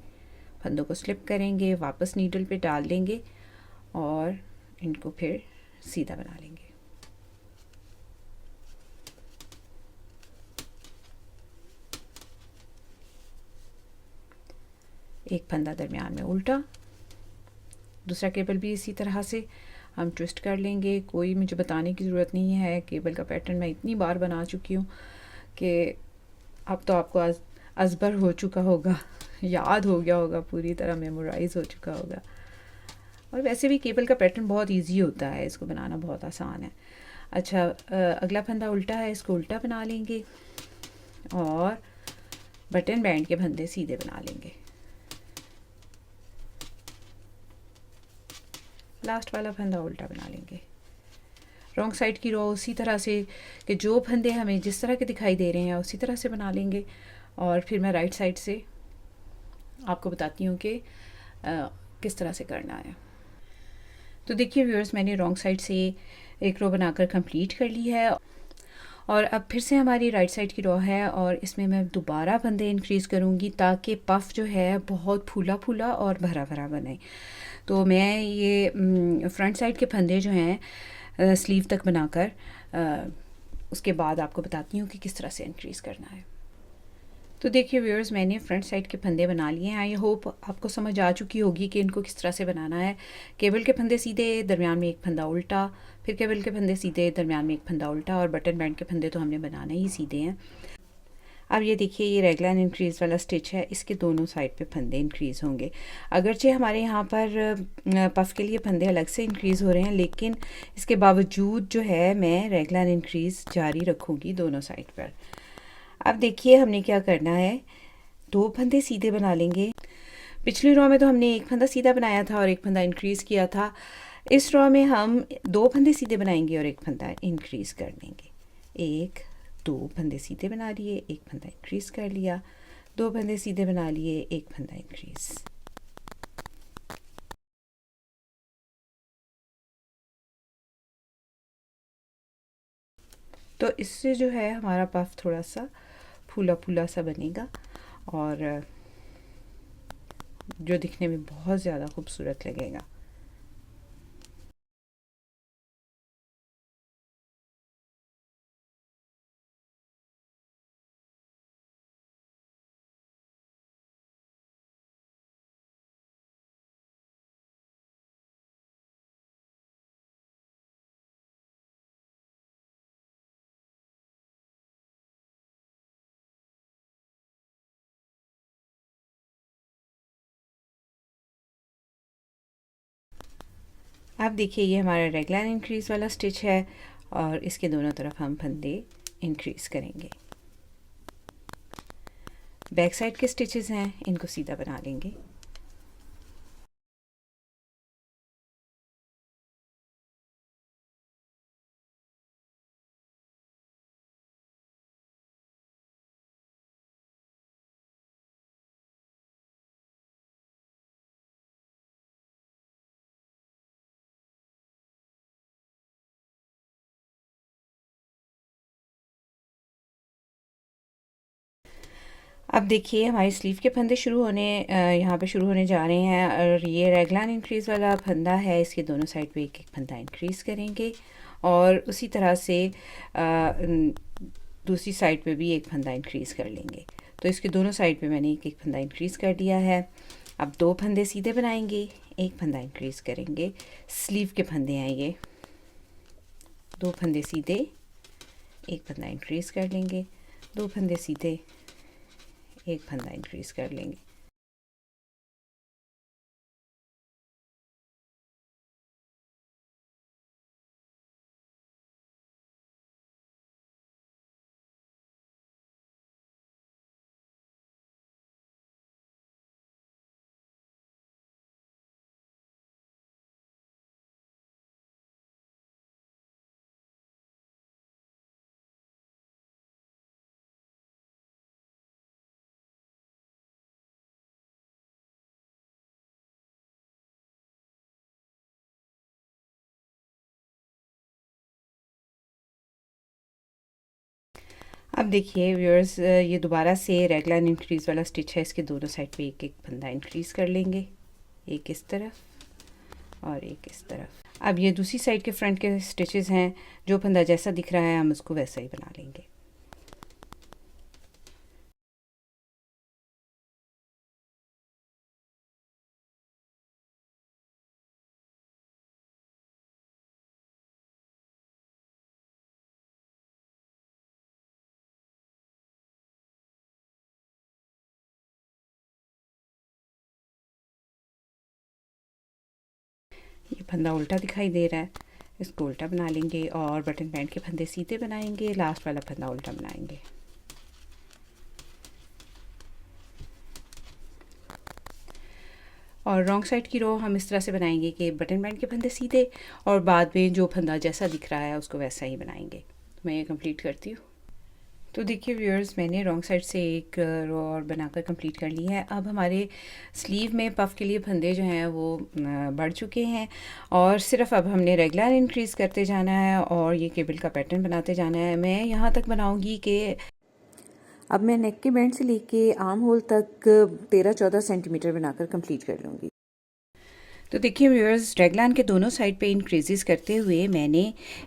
फंदों को स्लिप करेंगे, वापस नीडल पे डाल देंगे और इनको फिर सीधा बना लेंगे। एक फंदा दरमियान में उल्टा, दूसरा केबल भी इसी तरह से हम ट्विस्ट कर लेंगे। कोई मुझे बताने की ज़रूरत नहीं है, केबल का पैटर्न मैं इतनी बार बना चुकी हूँ कि अब तो आपको अज़बर हो चुका होगा, याद हो गया होगा, पूरी तरह मेमोराइज़ हो चुका होगा। और वैसे भी केबल का पैटर्न बहुत इजी होता है, इसको बनाना बहुत आसान है। अच्छा, अगला फंदा उल्टा है, इसको उल्टा बना लेंगे और बटन बैंड के फंदे सीधे बना लेंगे। लास्ट वाला फंदा उल्टा बना लेंगे। रॉन्ग साइड की रो उसी तरह से कि जो फंदे हमें जिस तरह के दिखाई दे रहे हैं उसी तरह से बना लेंगे। और फिर मैं राइट साइड से आपको बताती हूँ कि किस तरह से करना है। तो देखिए व्यूअर्स, मैंने रॉन्ग साइड से एक रो बनाकर कंप्लीट कर ली है और अब फिर से हमारी राइट साइड की रो है और इसमें मैं दोबारा फंदे इंक्रीज़ करूँगी ताकि पफ जो है बहुत फूला फूला और भरा भरा बने। तो मैं ये फ्रंट साइड के फंदे जो हैं स्लीव तक बनाकर उसके बाद आपको बताती हूँ कि किस तरह से इंक्रीज़ करना है। तो देखिए व्यूअर्स, मैंने फ्रंट साइड के फंदे बना लिए हैं। आई होप आपको समझ आ चुकी होगी कि इनको किस तरह से बनाना है। केबल के फंदे सीधे, दरमियान में एक फंदा उल्टा, फिर केबल के फंदे सीधे, दरमियान में एक फंदा उल्टा, और बटन बैंड के फंदे तो हमने बनाने ही सीधे हैं। अब ये देखिए ये रेगलान इंक्रीज़ वाला स्टिच है, इसके दोनों साइड पे फंदे इंक्रीज़ होंगे। अगरचे हमारे यहाँ पर पफ़ के लिए फंदे अलग से इंक्रीज़ हो रहे हैं, लेकिन इसके बावजूद जो है मैं रेगलान इंक्रीज़ जारी रखूँगी दोनों साइड पर। अब देखिए हमने क्या करना है, 2 फंदे सीधे बना लेंगे। पिछली रो में तो हमने एक फंदा सीधा बनाया था और एक फंदा इंक्रीज़ किया था। इस रो में हम 2 फंदे सीधे बनाएंगे और एक फंदा इंक्रीज़ कर देंगे। 1 2 फंदे सीधे बना लिए, एक फंदा इंक्रीज़ कर लिया, 2 फंदे सीधे बना लिए, एक फंदा इंक्रीज़। तो इससे जो है हमारा पफ थोड़ा सा फूला फूला सा बनेगा और जो दिखने में बहुत ज़्यादा खूबसूरत लगेगा। अब देखिए ये हमारा रेगलान इंक्रीज़ वाला स्टिच है और इसके दोनों तरफ हम फंदे इंक्रीज़ करेंगे। बैक साइड के स्टिचेस हैं, इनको सीधा बना लेंगे। अब देखिए हमारी स्लीव के फंदे शुरू होने यहाँ पे शुरू होने जा रहे हैं और ये रेगलान इंक्रीज़ वाला फंदा है, इसके दोनों साइड पे एक एक फंदा इंक्रीज़ करेंगे और उसी तरह से दूसरी साइड पे भी एक फंदा इंक्रीज़ कर लेंगे। तो इसके दोनों साइड पे मैंने एक एक फंदा इंक्रीज़ कर दिया है। अब 2 फंदे सीधे बनाएंगे, एक फंदा इंक्रीज़ करेंगे। स्लीव के फंदे हैं ये, 2 फंदे सीधे, एक फंदा इंक्रीज़ कर लेंगे, 2 फंदे सीधे, एक फंदा इंक्रीज़ कर लेंगे। अब देखिए व्यूअर्स ये दोबारा से रेगलान इंक्रीज़ वाला स्टिच है, इसके दोनों साइड पे एक एक फंदा इंक्रीज़ कर लेंगे, एक इस तरफ और एक इस तरफ। अब ये दूसरी साइड के फ्रंट के स्टिचेस हैं, जो फंदा जैसा दिख रहा है हम उसको वैसा ही बना लेंगे। ये फंदा उल्टा दिखाई दे रहा है, इसको उल्टा बना लेंगे और बटन बैंड के फंदे सीधे बनाएंगे, लास्ट वाला फंदा उल्टा बनाएंगे। और रॉन्ग साइड की रो हम इस तरह से बनाएंगे कि बटन बैंड के फंदे सीधे और बाद में जो फंदा जैसा दिख रहा है उसको वैसा ही बनाएंगे। मैं ये कंप्लीट करती हूँ। तो देखिए व्यूअर्स मैंने रॉन्ग साइड से एक रो और बनाकर कंप्लीट कर ली है। अब हमारे स्लीव में पफ़ के लिए फंदे जो हैं वो बढ़ चुके हैं और सिर्फ अब हमने रेगुलर इंक्रीज़ करते जाना है और ये केबल का पैटर्न बनाते जाना है। मैं यहाँ तक बनाऊँगी कि अब मैं नेक के बैंड से लेके आर्म होल तक 13-14 सेंटीमीटर बनाकर कंप्लीट कर लूँगी। तो देखिए व्यूअर्स रेगलान के दोनों साइड पे इंक्रीजेस करते हुए मैंने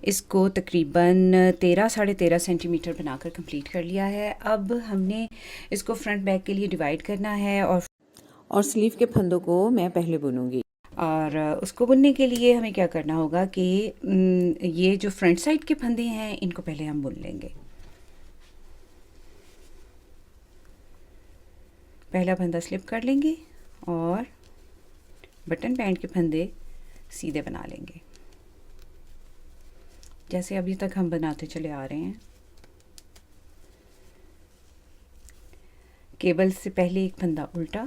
इसको तकरीबन 13-13.5 सेंटीमीटर बनाकर कंप्लीट कर लिया है। अब हमने इसको फ्रंट बैक के लिए डिवाइड करना है और स्लीव के फंदों को मैं पहले बुनूंगी। और उसको बुनने के लिए हमें क्या करना होगा कि ये जो फ्रंट साइड के फंदे हैं इनको पहले हम बुन लेंगे। पहला फंदा स्लिप कर लेंगे और बटन पैंट के फंदे सीधे बना लेंगे जैसे अभी तक हम बनाते चले आ रहे हैं। केबल से पहले एक फंदा उल्टा,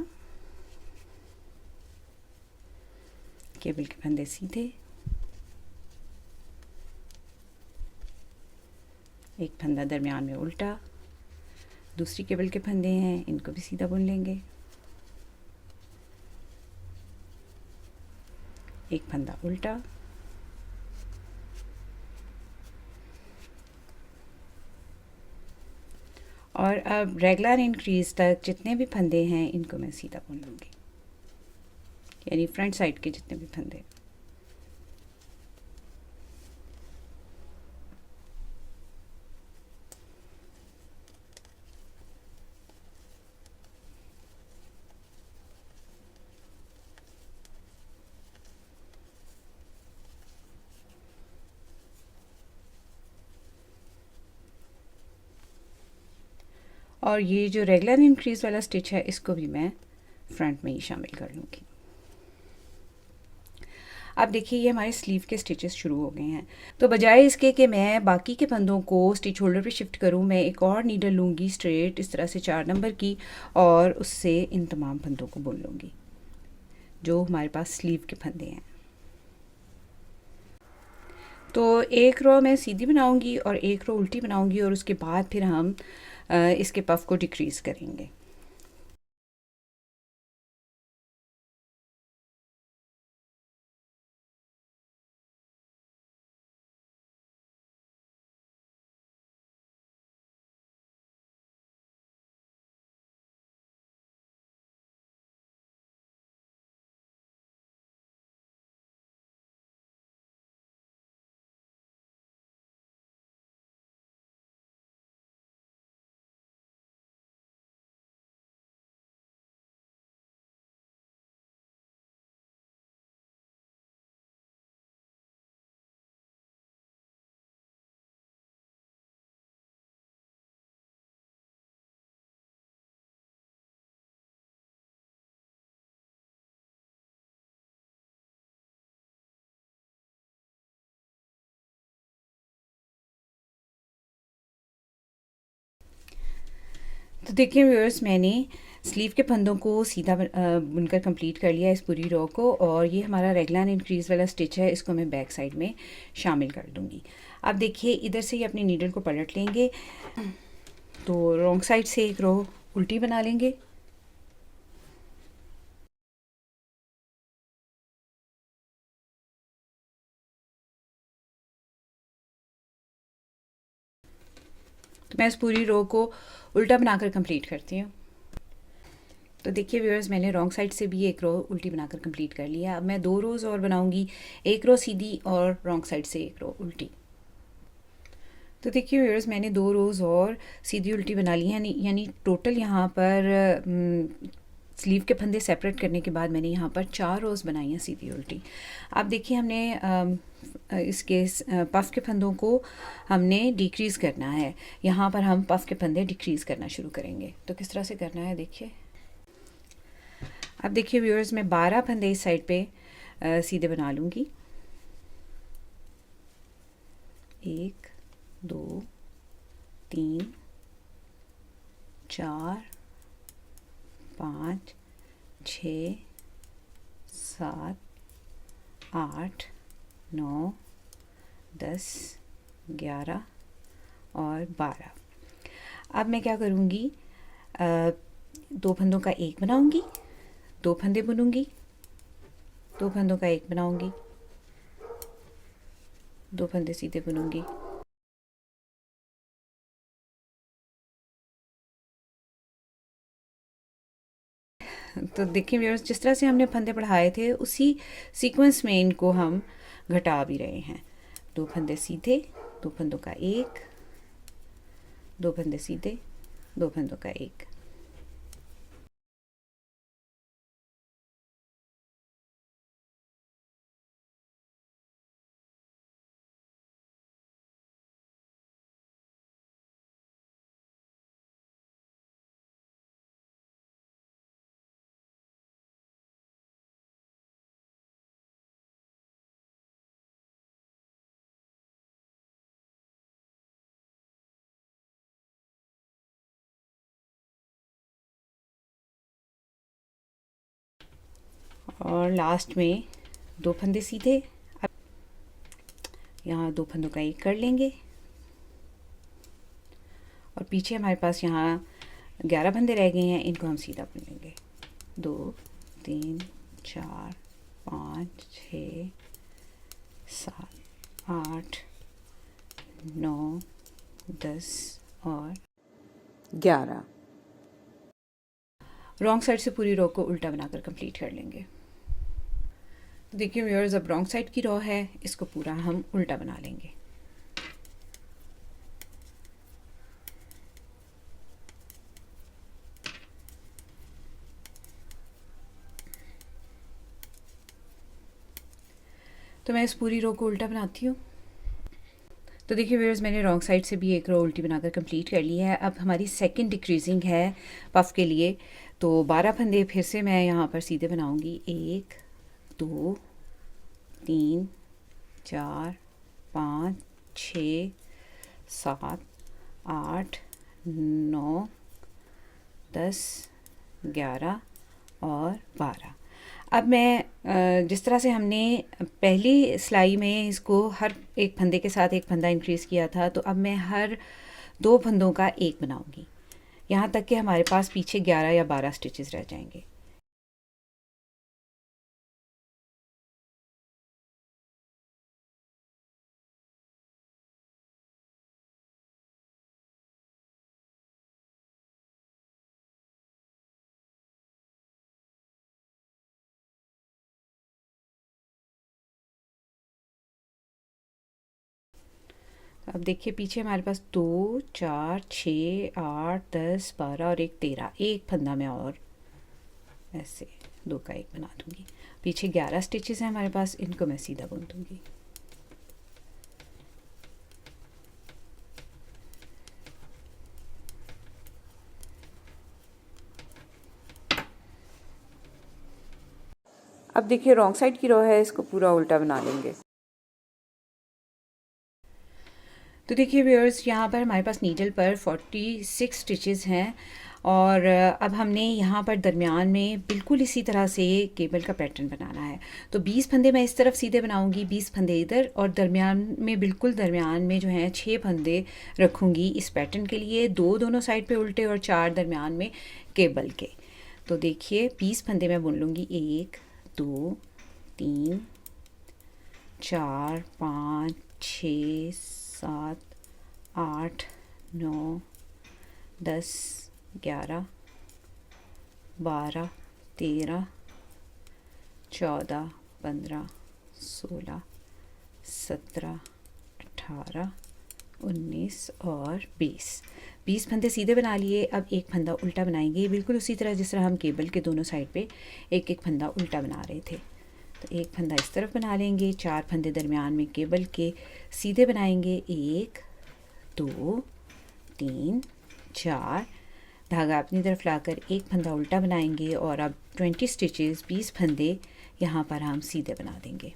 केबल के फंदे सीधे, एक फंदा दरमियान में उल्टा, दूसरी केबल के फंदे हैं इनको भी सीधा बुन लेंगे, एक फंदा उल्टा, और अब रेगुलर इंक्रीज तक जितने भी फंदे हैं इनको मैं सीधा बुन लूँगी, यानी फ्रंट साइड के जितने भी फंदे। और ये जो रेगुलर इंक्रीज वाला स्टिच है इसको भी मैं फ्रंट में ही शामिल कर लूँगी। अब देखिए ये हमारे स्लीव के स्टिचेस शुरू हो गए हैं। तो बजाय इसके कि मैं बाकी के फंदों को स्टिच होल्डर पे शिफ्ट करूं, मैं एक और नीडल लूँगी स्ट्रेट इस तरह से 4 नंबर की, और उससे इन तमाम फंदों को बुन लूँगी जो हमारे पास स्लीव के फंदे हैं। तो एक रो मैं सीधी बनाऊंगी और एक रो उल्टी बनाऊंगी, और उसके बाद फिर हम इसके पफ को डिक्रीज़ करेंगे। तो देखिए व्यूअर्स, मैंने स्लीव के फंदों को सीधा बुनकर कंप्लीट कर लिया इस पूरी रो को, और ये हमारा रेगुलर इंक्रीज वाला स्टिच है, इसको मैं बैक साइड में शामिल कर दूंगी। अब देखिए इधर से ही अपनी नीडल को पलट लेंगे, तो रॉन्ग साइड से एक रो उल्टी बना लेंगे, तो मैं इस पूरी रो को उल्टा बनाकर कंप्लीट करती हूँ। तो देखिए व्यूअर्स, मैंने रॉन्ग साइड से भी एक रो उल्टी बनाकर कंप्लीट कर लिया। अब मैं 2 रोज़ और बनाऊंगी, एक रो सीधी और रॉन्ग साइड से एक रो उल्टी। तो देखिए व्यूअर्स, मैंने 2 रोज़ और सीधी उल्टी बना ली हैं, यानी टोटल यहाँ पर स्लीव के फंदे सेपरेट करने के बाद मैंने यहाँ पर 4 रोज़ बनाई हैं सीधी उल्टी। अब देखिए हमने इसके पफ़ के फंदों को हमने डिक्रीज़ करना है। यहाँ पर हम पफ़ के फंदे डिक्रीज़ करना शुरू करेंगे। तो किस तरह से करना है देखिए। अब देखिए व्यूअर्स, मैं 12 फंदे इस साइड पे सीधे बना लूँगी। 1 2 3 4 5 6 7 8 9 10 11 और 12। अब मैं क्या करूँगी, 2 फंदों का एक बनाऊँगी, 2 फंदे बुनूँगी, 2 फंदों का एक बनाऊँगी, 2 फंदे सीधे बुनूँगी, तो देखिए व्यूअर्स, जिस तरह से हमने फंदे बढ़ाए थे उसी सीक्वेंस में इनको हम घटा भी रहे हैं। 2 फंदे सीधे, 2 फंदों का एक, 2 फंदे सीधे, 2 फंदों का एक। और लास्ट में 2 फंदे सीधे। अब यहाँ 2 फंदों का एक कर लेंगे और पीछे हमारे पास यहाँ 11 फंदे रह गए हैं, इनको हम सीधा बुन लेंगे। 2 3 4 5 6 7 8 9 10 और 11। रॉन्ग साइड से पूरी रो को उल्टा बनाकर कंप्लीट कर लेंगे। तो देखिए व्यूअर्स, अब रॉन्ग साइड की रो है, इसको पूरा हम उल्टा बना लेंगे। तो मैं इस पूरी रो को उल्टा बनाती हूँ। तो देखिए व्यूअर्स, मैंने रॉन्ग साइड से भी एक रो उल्टी बनाकर कंप्लीट कर ली है। अब हमारी सेकंड डिक्रीजिंग है पफ के लिए, तो 12 फंदे फिर से मैं यहाँ पर सीधे बनाऊँगी। 1 2 3 4 5 6 7 8 9 10 11 और 12। अब मैं जिस तरह से हमने पहली सिलाई में इसको हर एक फंदे के साथ एक फंदा इंक्रीज़ किया था, तो अब मैं हर 2 फंदों का एक बनाऊंगी, यहाँ तक कि हमारे पास पीछे 11 या 12 स्टिचेस रह जाएंगे। अब देखिए पीछे हमारे पास 2 4 6 8 10 12 और एक 13, एक फंदा में और ऐसे 2 का एक बना दूंगी। पीछे 11 स्टिचेस हैं हमारे पास, इनको मैं सीधा बुन दूंगी। अब देखिए रॉन्ग साइड की रो है, इसको पूरा उल्टा बना लेंगे। तो देखिए व्यूअर्स, यहाँ पर हमारे पास नीडल पर 46 स्टिचेस हैं और अब हमने यहाँ पर दरमियान में बिल्कुल इसी तरह से केबल का पैटर्न बनाना है। तो 20 फंदे मैं इस तरफ सीधे बनाऊंगी, 20 फंदे इधर, और दरमियान में बिल्कुल दरमियान में जो है 6 फंदे रखूँगी इस पैटर्न के लिए, 2 दोनों साइड पे उल्टे और 4 दरमियान में केबल के। तो देखिए 20 फंदे मैं बुन लूँगी। 1 2 3 4 5 6 7 8 9 10 11 12 13 14 15 16 17 18 19 और 20 फंदे सीधे बना लिए। अब एक फंदा उल्टा बनाएंगे, बिल्कुल उसी तरह जिस तरह हम केबल के दोनों साइड पे एक एक फंदा उल्टा बना रहे थे। तो एक फंदा इस तरफ बना लेंगे, 4 फंदे दरमियान में केबल के सीधे बनाएंगे। 1 2 3 4, धागा अपनी तरफ लाकर एक फंदा उल्टा बनाएंगे और अब 20 स्टिचेस 20 फंदे यहाँ पर हम सीधे बना देंगे।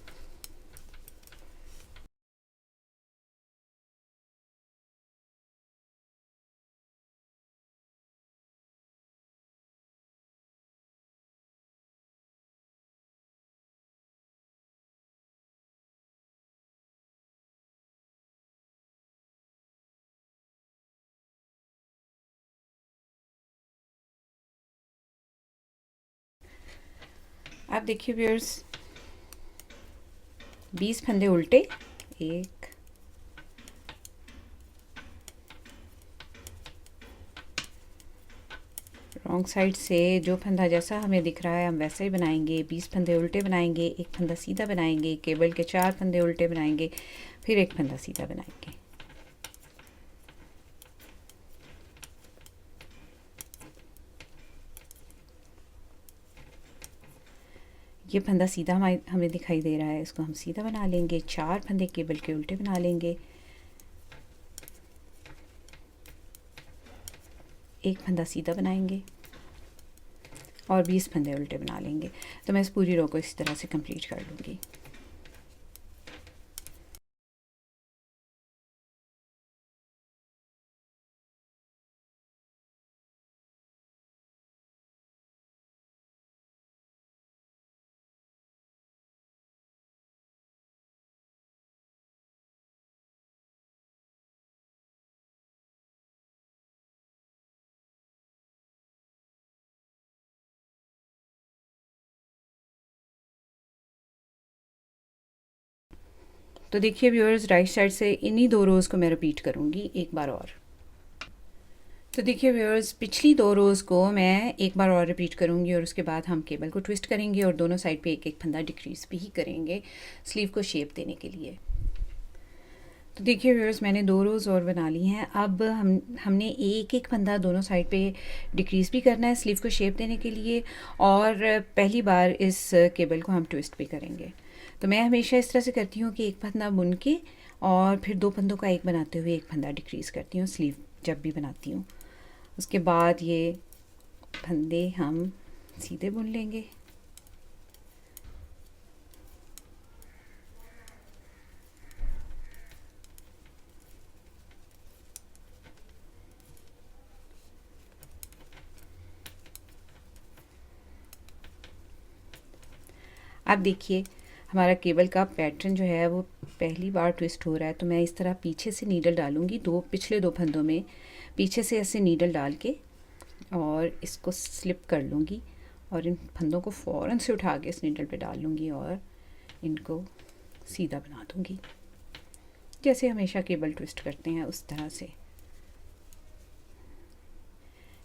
आप देखिए व्यूअर्स, 20 फंदे उल्टे, एक रॉन्ग साइड से जो फंदा जैसा हमें दिख रहा है हम वैसे ही बनाएंगे। 20 फंदे उल्टे बनाएंगे, एक फंदा सीधा बनाएंगे, केबल के 4 फंदे उल्टे बनाएंगे, फिर एक फंदा सीधा बनाएंगे। ये फंदा सीधा हमें दिखाई दे रहा है, इसको हम सीधा बना लेंगे। 4 फंदे केबल के उल्टे बना लेंगे, एक फंदा सीधा बनाएंगे और 20 फंदे उल्टे बना लेंगे। तो मैं इस पूरी रो को इस तरह से कंप्लीट कर लूँगी। तो देखिए व्यूअर्स, राइट साइड से इन्हीं 2 रोज़ को मैं रिपीट करूँगी एक बार और। तो देखिए व्यूअर्स, पिछली 2 रोज़ को मैं एक बार और रिपीट करूँगी और उसके बाद हम केबल को ट्विस्ट करेंगे और दोनों साइड पे एक एक फंदा डिक्रीज़ भी ही करेंगे स्लीव को शेप देने के लिए। तो देखिए व्यूअर्स, मैंने 2 रोज़ और बना ली हैं। अब हमने एक एक फंदा दोनों साइड पे डिक्रीज़ भी करना है स्लीव को शेप देने के लिए, और पहली बार इस केबल को हम ट्विस्ट भी करेंगे। तो मैं हमेशा इस तरह से करती हूँ कि एक फंदा बुन के और फिर 2 फंदों का एक बनाते हुए एक फंदा डिक्रीज़ करती हूँ स्लीव जब भी बनाती हूँ। उसके बाद ये फंदे हम सीधे बुन लेंगे। अब देखिए हमारा केबल का पैटर्न जो है वो पहली बार ट्विस्ट हो रहा है, तो मैं इस तरह पीछे से नीडल डालूँगी, पिछले 2 फंदों में पीछे से ऐसे नीडल डाल के और इसको स्लिप कर लूँगी और इन फंदों को फ़ौरन से उठा के इस नीडल पे डाल लूँगी और इनको सीधा बना दूँगी, जैसे हमेशा केबल ट्विस्ट करते हैं उस तरह से।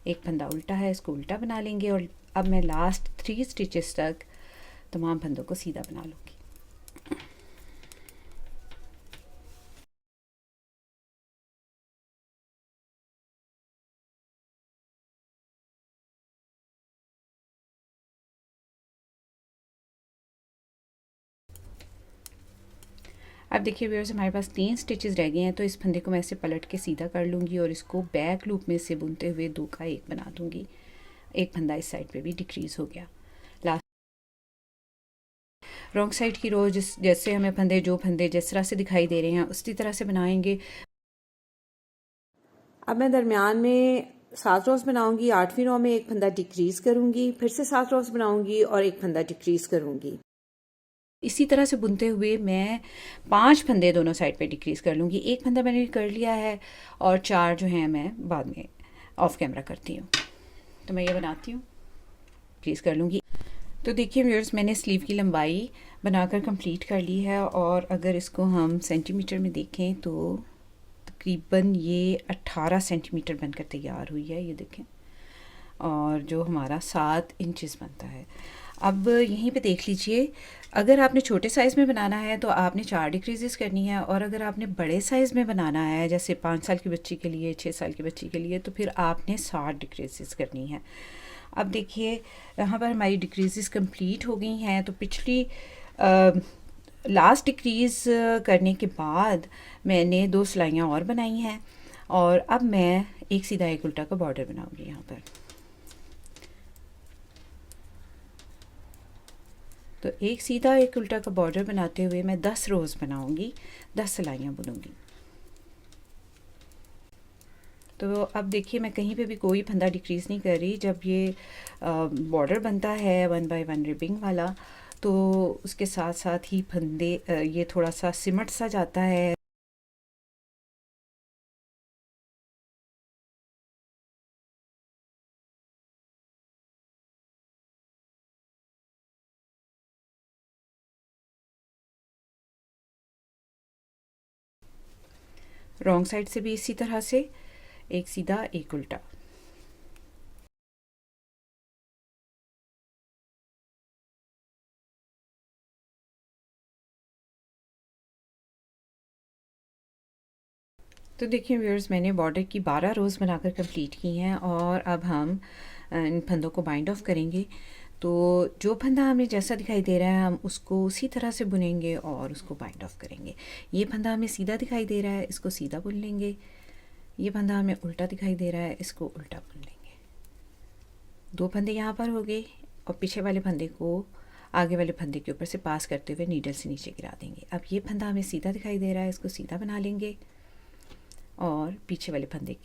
एक फंदा उल्टा है, इसको उल्टा बना लेंगे और अब मैं लास्ट 3 स्टिचेस तक तमाम फंदों को सीधा बना लूँगी। अब देखिए व्यूअर्स, हमारे पास 3 स्टिचेस रह गए हैं, तो इस फंदे को मैं ऐसे पलट के सीधा कर लूँगी और इसको बैक लूप में से बुनते हुए 2 का 1 बना दूँगी। एक फंदा इस साइड पे भी डिक्रीज़ हो गया। लास्ट रॉन्ग साइड की रो जैसे हमें फंदे जिस तरह से दिखाई दे रहे हैं उसी तरह से बनाएंगे। अब मैं दरमियान में 7 रोज़ बनाऊंगी, 8वीं रो में एक फंदा डिक्रीज़ करूंगी, फिर से 7 रोज़ बनाऊंगी और एक फंदा डिक्रीज़ करूंगी। इसी तरह से बुनते हुए मैं 5 फंदे दोनों साइड पे डिक्रीज़ कर लूँगी। एक फंदा मैंने कर लिया है और 4 जो हैं मैं बाद में ऑफ कैमरा करती हूँ। तो मैं ये बनाती हूँ, डिक्रीज़ कर लूँगी। तो देखिए व्यूअर्स, मैंने स्लीव की लंबाई बनाकर कंप्लीट कर ली है और अगर इसको हम सेंटीमीटर में देखें तो तकरीबन ये 18 सेंटीमीटर बनकर तैयार हुई है, ये देखें, और जो हमारा 7 इंचेस बनता है। अब यहीं पे देख लीजिए, अगर आपने छोटे साइज़ में बनाना है तो आपने 4 डिक्रीजेस करनी है, और अगर आपने बड़े साइज़ में बनाना है जैसे 5 साल की बच्ची के लिए, 6 साल की बच्ची के लिए, तो फिर आपने 60 डिक्रीजेस करनी है। अब देखिए यहाँ पर हमारी डिक्रीजेस कंप्लीट हो गई हैं। तो पिछली लास्ट डिक्रीज़ करने के बाद मैंने 2 सिलाइयाँ और बनाई हैं और अब मैं एक सीधा एक उल्टा का बॉर्डर बनाऊंगी यहाँ पर। तो एक सीधा एक उल्टा का बॉर्डर बनाते हुए मैं 10 रोज़ बनाऊंगी, 10 सिलाइयाँ बुनूंगी। तो अब देखिए मैं कहीं पे भी कोई फंदा डिक्रीज़ नहीं कर रही। जब ये बॉर्डर बनता है 1 बाय 1 रिबिंग वाला, तो उसके साथ साथ ही फंदे ये थोड़ा सा सिमट सा जाता है। रॉन्ग साइड से भी इसी तरह से एक सीधा एक उल्टा। तो देखिए व्यूअर्स, मैंने बॉर्डर की 12 रोज़ बनाकर कंप्लीट की हैं और अब हम इन फंदों को बाइंड ऑफ करेंगे। तो जो फंदा हमें जैसा दिखाई दे रहा है हम उसको उसी तरह से बुनेंगे और उसको बाइंड ऑफ करेंगे। ये फंदा हमें सीधा दिखाई दे रहा है, इसको सीधा बुन लेंगे। ये फंदा हमें उल्टा दिखाई दे रहा है, इसको उल्टा बुन लेंगे। 2 फंदे यहाँ पर हो गए और पीछे वाले फंदे को आगे वाले फंदे के ऊपर से पास करते हुए नीडल से नीचे गिरा देंगे। अब ये फंदा हमें सीधा दिखाई दे रहा है, इसको सीधा बना लेंगे और पीछे वाले फंदे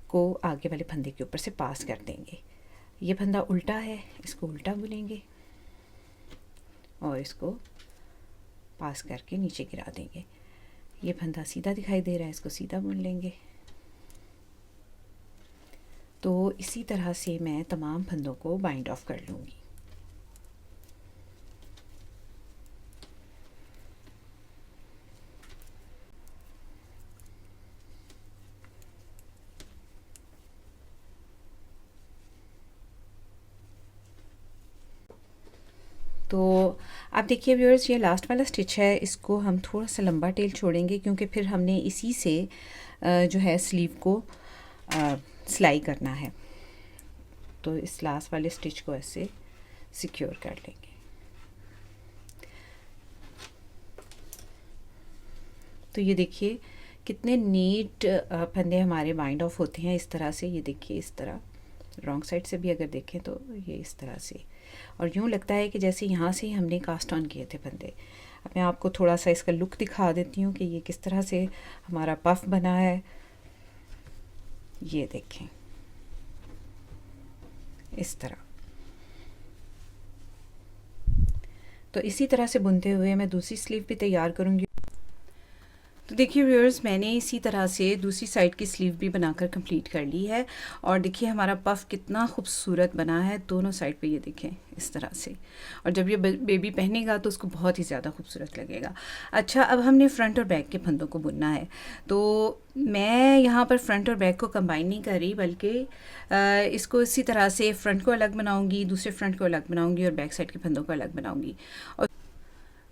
को आगे वाले फंदे के ऊपर से पास कर देंगे। ये फंदा उल्टा है, इसको उल्टा बुनेंगे और इसको पास करके नीचे गिरा देंगे। ये फंदा सीधा दिखाई दे रहा है, इसको सीधा बुन लेंगे। तो इसी तरह से मैं तमाम फंदों को बाइंड ऑफ कर लूँगी। तो आप देखिए व्यूअर्स, ये लास्ट वाला स्टिच है, इसको हम थोड़ा सा लंबा टेल छोड़ेंगे क्योंकि फिर हमने इसी से जो है स्लीव को सिलाई करना है। तो इस लास्ट वाले स्टिच को ऐसे सिक्योर कर लेंगे। तो ये देखिए कितने नीट फंदे हमारे बाइंड ऑफ होते हैं इस तरह से। ये देखिए इस तरह, रॉन्ग साइड से भी अगर देखें तो ये इस तरह से, और यूँ लगता है कि जैसे यहाँ से ही हमने कास्ट ऑन किए थे फंदे। अब मैं आपको थोड़ा सा इसका लुक दिखा देती हूँ कि ये किस तरह से हमारा पफ बना है। ये देखें इस तरह। तो इसी तरह से बुनते हुए मैं दूसरी स्लीव भी तैयार करूँगी। तो देखिए व्यूअर्स, मैंने इसी तरह से दूसरी साइड की स्लीव भी बनाकर कंप्लीट कर ली है। और देखिए हमारा पफ कितना खूबसूरत बना है दोनों साइड पे, ये देखें इस तरह से। और जब ये बेबी पहनेगा तो उसको बहुत ही ज़्यादा खूबसूरत लगेगा। अच्छा, अब हमने फ्रंट और बैक के फंदों को बुनना है। तो मैं यहाँ पर फ्रंट और बैक को कंबाइन नहीं कर रही, बल्कि इसको इसी तरह से फ्रंट को अलग बनाऊँगी, दूसरे फ्रंट को अलग बनाऊँगी और बैक साइड के फंदों को अलग बनाऊँगी। और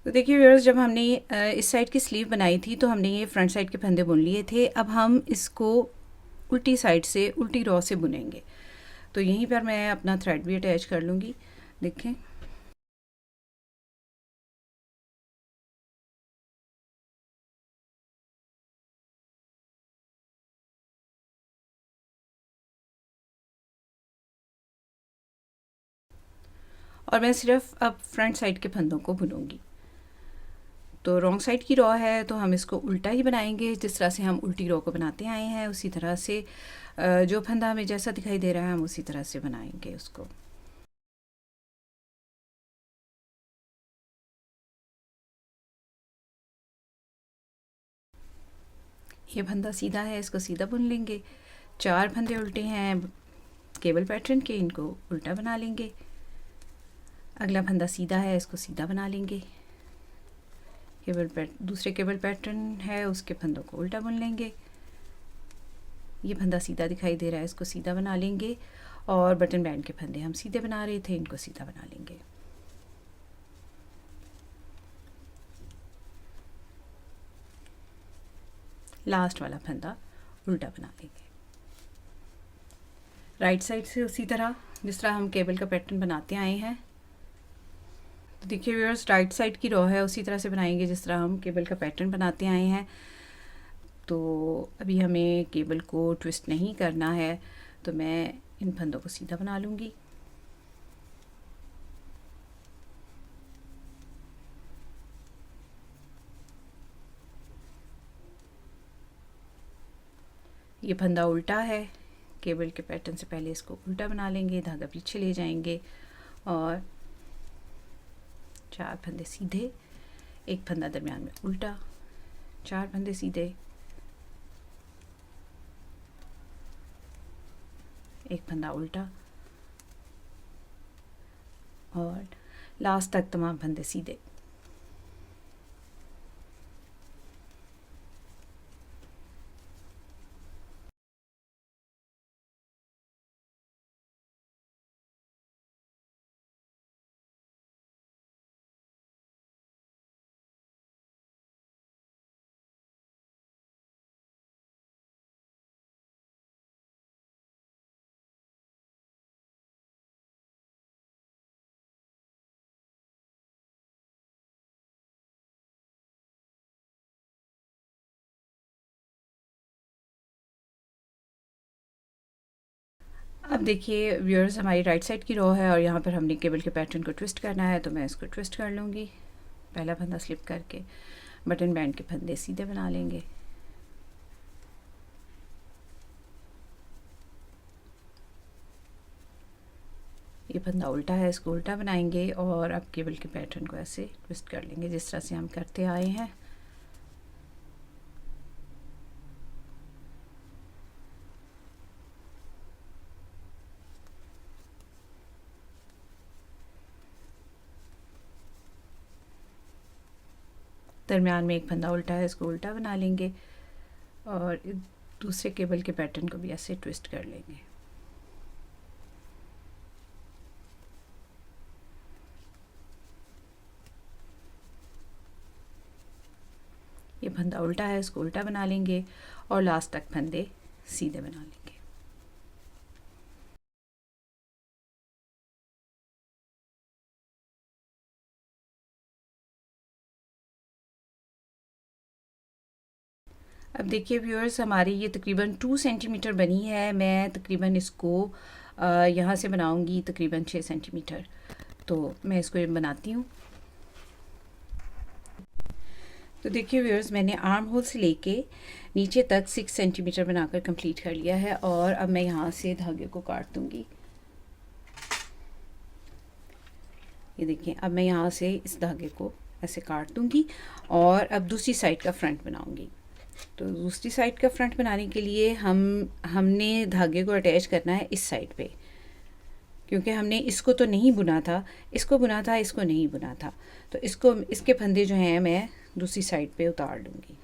तो देखिए व्यूअर्स, जब हमने इस साइड की स्लीव बनाई थी तो हमने ये फ्रंट साइड के फंदे बुन लिए थे। अब हम इसको उल्टी साइड से, उल्टी रॉ से बुनेंगे। तो यहीं पर मैं अपना थ्रेड भी अटैच कर लूँगी। देखें और मैं सिर्फ अब फ्रंट साइड के फंदों को बुनूंगी। तो रॉन्ग साइड की रॉ है तो हम इसको उल्टा ही बनाएंगे, जिस तरह से हम उल्टी रॉ को बनाते आए हैं उसी तरह से। जो फंदा हमें जैसा दिखाई दे रहा है हम उसी तरह से बनाएंगे उसको। ये फंदा सीधा है, इसको सीधा बुन लेंगे। 4 फंदे उल्टे हैं केबल पैटर्न के, इनको उल्टा बना लेंगे। अगला फंदा सीधा है, इसको सीधा बना लेंगे। दूसरे केबल पैटर्न है उसके फंदों को उल्टा बुन लेंगे। ये फंदा सीधा दिखाई दे रहा है, इसको सीधा बना लेंगे। और बटन बैंड के फंदे हम सीधे बना रहे थे, इनको सीधा बना लेंगे। लास्ट वाला फंदा उल्टा बना लेंगे। राइट साइड से उसी तरह जिस तरह हम केबल का पैटर्न बनाते आए हैं। तो देखिए व्यूअर्स, राइट साइड की रॉ है उसी तरह से बनाएंगे जिस तरह हम केबल का पैटर्न बनाते आए हैं। तो अभी हमें केबल को ट्विस्ट नहीं करना है, तो मैं इन फंदों को सीधा बना लूँगी। ये फंदा उल्टा है, केबल के पैटर्न से पहले इसको उल्टा बना लेंगे, धागा पीछे ले जाएंगे और 4 फंदे सीधे, एक फंदा दरमियान में उल्टा, 4 फंदे सीधे, एक फंदा उल्टा और लास्ट तक तमाम फंदे सीधे। अब देखिए व्यूअर्स, हमारी राइट साइड की रो है और यहाँ पर हमने केबल के पैटर्न को ट्विस्ट करना है, तो मैं इसको ट्विस्ट कर लूँगी। पहला फंदा स्लिप करके बटन बैंड के फंदे सीधे बना लेंगे। ये फंदा उल्टा है, इसको उल्टा बनाएंगे और अब केबल के पैटर्न को ऐसे ट्विस्ट कर लेंगे जिस तरह से हम करते आए हैं। दरमियान में एक फंदा उल्टा है, इसको उल्टा बना लेंगे और दूसरे केबल के पैटर्न को भी ऐसे ट्विस्ट कर लेंगे। फंदा उल्टा है इसको उल्टा बना लेंगे और लास्ट तक फंदे सीधे बना लेंगे। अब देखिए व्यूअर्स, हमारी ये तकरीबन 2 सेंटीमीटर बनी है। मैं तकरीबन इसको यहाँ से बनाऊंगी तकरीबन 6 सेंटीमीटर। तो मैं इसको बनाती हूँ। तो देखिए व्यूअर्स, मैंने आर्म होल से लेके नीचे तक 6 सेंटीमीटर बनाकर कंप्लीट कर लिया है और अब मैं यहाँ से धागे को काट दूँगी। ये देखिए, अब मैं यहाँ से इस धागे को ऐसे काट दूँगी और अब दूसरी साइड का फ्रंट बनाऊँगी। तो दूसरी साइड का फ्रंट बनाने के लिए हमने धागे को अटैच करना है इस साइड पे, क्योंकि हमने इसको तो नहीं बुना था, इसको बुना था, इसको नहीं बुना था। तो इसके फंदे जो हैं मैं दूसरी साइड पे उतार लूँगी।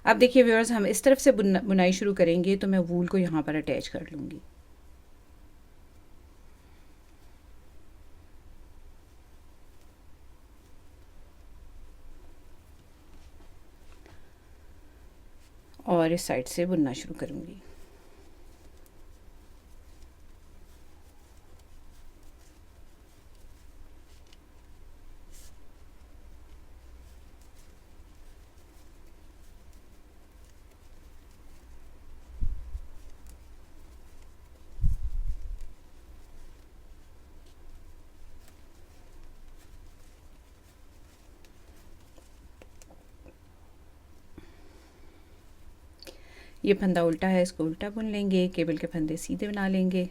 अब देखिए व्यूअर्स, हम इस तरफ से बुनाई शुरू करेंगे तो मैं वूल को यहाँ पर अटैच कर लूँगी। और इस साइड से बुनना शुरू करूँगी। ये फंदा उल्टा है, इसको उल्टा बुन लेंगे, केबल के फंदे सीधे बना लेंगे।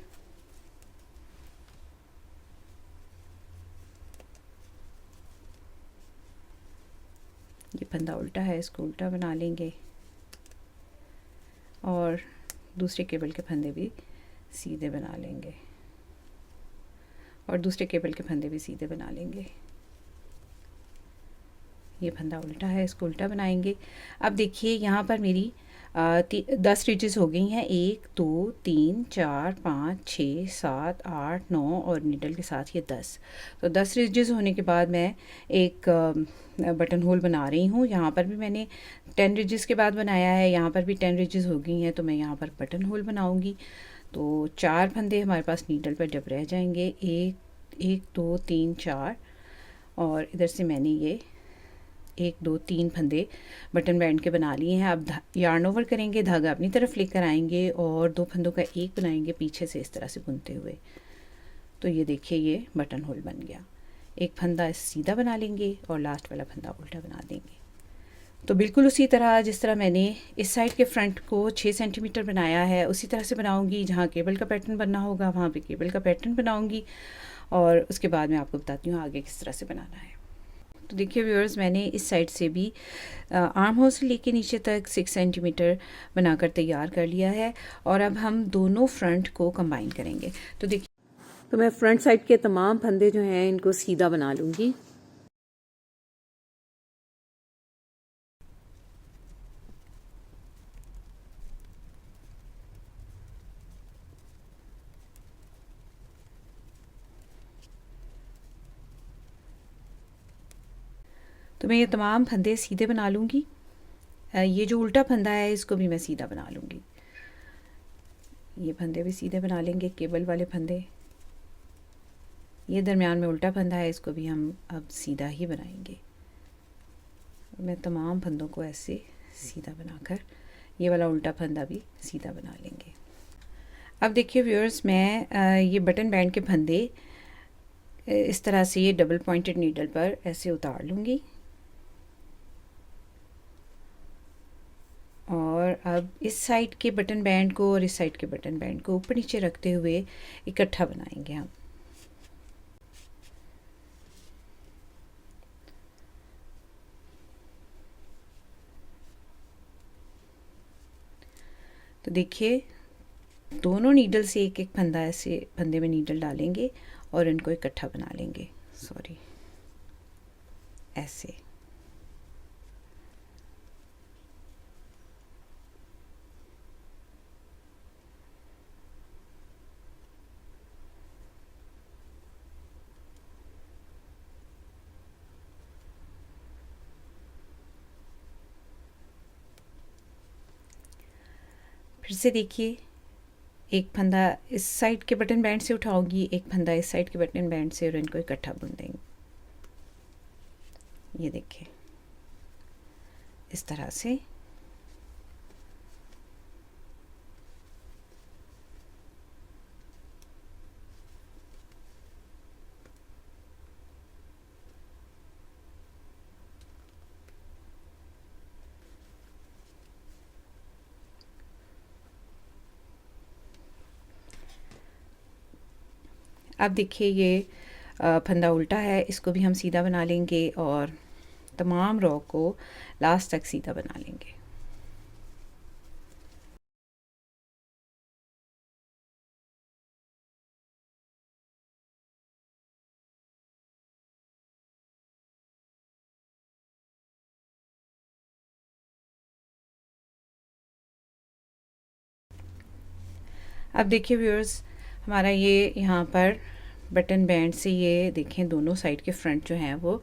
ये फंदा उल्टा है, इसको उल्टा बना लेंगे और दूसरे केबल के फंदे भी सीधे बना लेंगे और दूसरे केबल के फंदे भी सीधे बना लेंगे। ये फंदा उल्टा है, इसको उल्टा बनाएंगे। अब देखिए यहाँ पर मेरी 10 रिजेस हो गई हैं। 1 2 3 4 5 6 7 8 9 और नीडल के साथ ये 10। तो 10 रिजेस होने के बाद मैं एक बटन होल बना रही हूँ। यहाँ पर भी मैंने 10 रिजेस के बाद बनाया है, यहाँ पर भी 10 रिजेस हो गई हैं, तो मैं यहाँ पर बटन होल बनाऊँगी। तो 4 फंदे हमारे पास नीडल पर जब रह जाएंगे, 1 2 3 4 और इधर से मैंने ये 1 2 3 फंदे बटन बैंड के बना लिए हैं। अब यार्न ओवर करेंगे, धागा अपनी तरफ लेकर आएंगे और 2 फंदों का एक बनाएंगे पीछे से इस तरह से बुनते हुए। तो ये देखिए, ये बटन होल बन गया। एक फंदा सीधा बना लेंगे और लास्ट वाला फंदा उल्टा बना देंगे। तो बिल्कुल उसी तरह जिस तरह मैंने इस साइड के फ्रंट को 6 सेंटीमीटर बनाया है, उसी तरह से बनाऊंगी। जहाँ केबल का पैटर्न बनना होगा वहाँ पे केबल का पैटर्न बनाऊंगी और उसके बाद मैं आपको बताती हूँ आगे किस तरह से बनाना है। तो देखिए व्यूअर्स, मैंने इस साइड से भी आर्म होल से लेके नीचे तक 6 सेंटीमीटर बनाकर तैयार कर लिया है और अब हम दोनों फ्रंट को कंबाइन करेंगे। तो देखिए, तो मैं फ्रंट साइड के तमाम फंदे जो हैं इनको सीधा बना लूँगी। तो मैं ये तमाम फंदे सीधे बना लूँगी। ये जो उल्टा फंदा है इसको भी मैं सीधा बना लूँगी। ये फंदे भी सीधे बना लेंगे, केबल वाले फंदे। ये दरमियान में उल्टा फंदा है, इसको भी हम अब सीधा ही बनाएंगे। मैं तमाम फंदों को ऐसे सीधा बनाकर ये वाला उल्टा फंदा भी सीधा बना लेंगे। अब देखिए व्यूअर्स, मैं ये बटन बैंड के फंदे इस तरह से ये डबल पॉइंटेड नीडल पर ऐसे उतार लूँगी और अब इस साइड के बटन बैंड को और इस साइड के बटन बैंड को ऊपर नीचे रखते हुए इकट्ठा बनाएंगे हम। तो देखिए, दोनों नीडल से एक एक फंदा ऐसे फंदे में नीडल डालेंगे और इनको इकट्ठा बना लेंगे। ऐसे फिर से देखिए, एक फंदा इस साइड के बटन बैंड से उठाऊंगी, एक फंदा इस साइड के बटन बैंड से, और इनको इकट्ठा बुन देंगे। ये देखिए इस तरह से। अब देखिए ये फंदा उल्टा है, इसको भी हम सीधा बना लेंगे और तमाम रो को लास्ट तक सीधा बना लेंगे। अब देखिए व्यूअर्स, हमारा ये यहाँ पर बटन बैंड से ये देखें दोनों साइड के फ्रंट जो हैं वो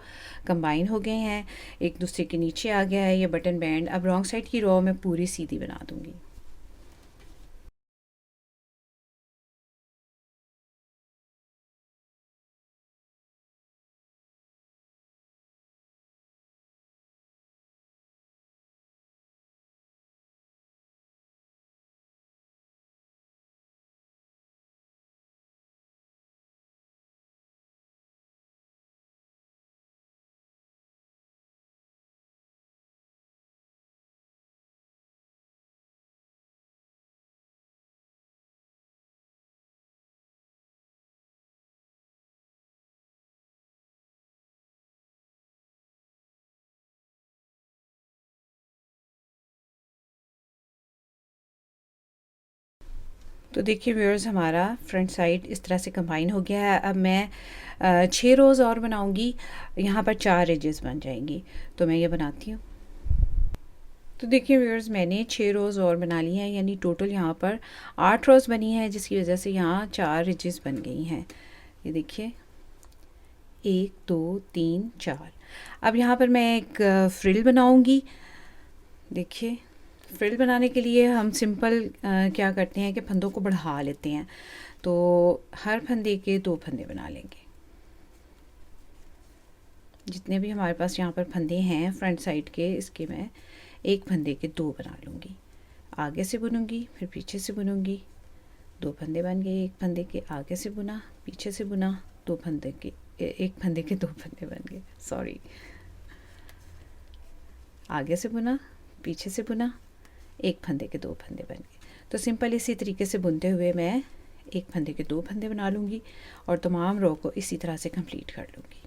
कंबाइन हो गए हैं, एक दूसरे के नीचे आ गया है ये बटन बैंड। अब रॉन्ग साइड की रो मैं पूरी सीधी बना दूंगी। तो देखिए व्यूअर्स, हमारा फ्रंट साइड इस तरह से कंबाइन हो गया है। अब मैं 6 रोज़ और बनाऊंगी, यहाँ पर 4 एजेस बन जाएंगी। तो मैं ये बनाती हूँ। तो देखिए व्यूअर्स, मैंने 6 रोज़ और बना ली हैं, यानी टोटल यहाँ पर 8 रोज़ बनी है, जिसकी वजह से यहाँ 4 एजेस बन गई हैं। ये देखिए 1 2 3 4। अब यहाँ पर मैं एक फ्रिल बनाऊंगी। देखिए फ्रिल बनाने के लिए हम सिंपल क्या करते हैं कि फंदों को बढ़ा लेते हैं। तो हर फंदे के 2 फंदे बना लेंगे। जितने भी हमारे पास यहाँ पर फंदे हैं फ्रंट साइड के, इसके मैं एक फंदे के 2 बना लूँगी। आगे से बुनूंगी, फिर पीछे से बुनूंगी, 2 फंदे बन गए। एक फंदे के आगे से बुना, पीछे से बुना, 2 फंदे के एक फंदे के 2 फंदे बन गए, सॉरी। आगे से बुना, पीछे से बुना, एक फंदे के 2 फंदे बन गए। तो सिंपल इसी तरीके से बुनते हुए मैं एक फंदे के 2 फंदे बना लूँगी और तमाम रो को इसी तरह से कंप्लीट कर लूँगी।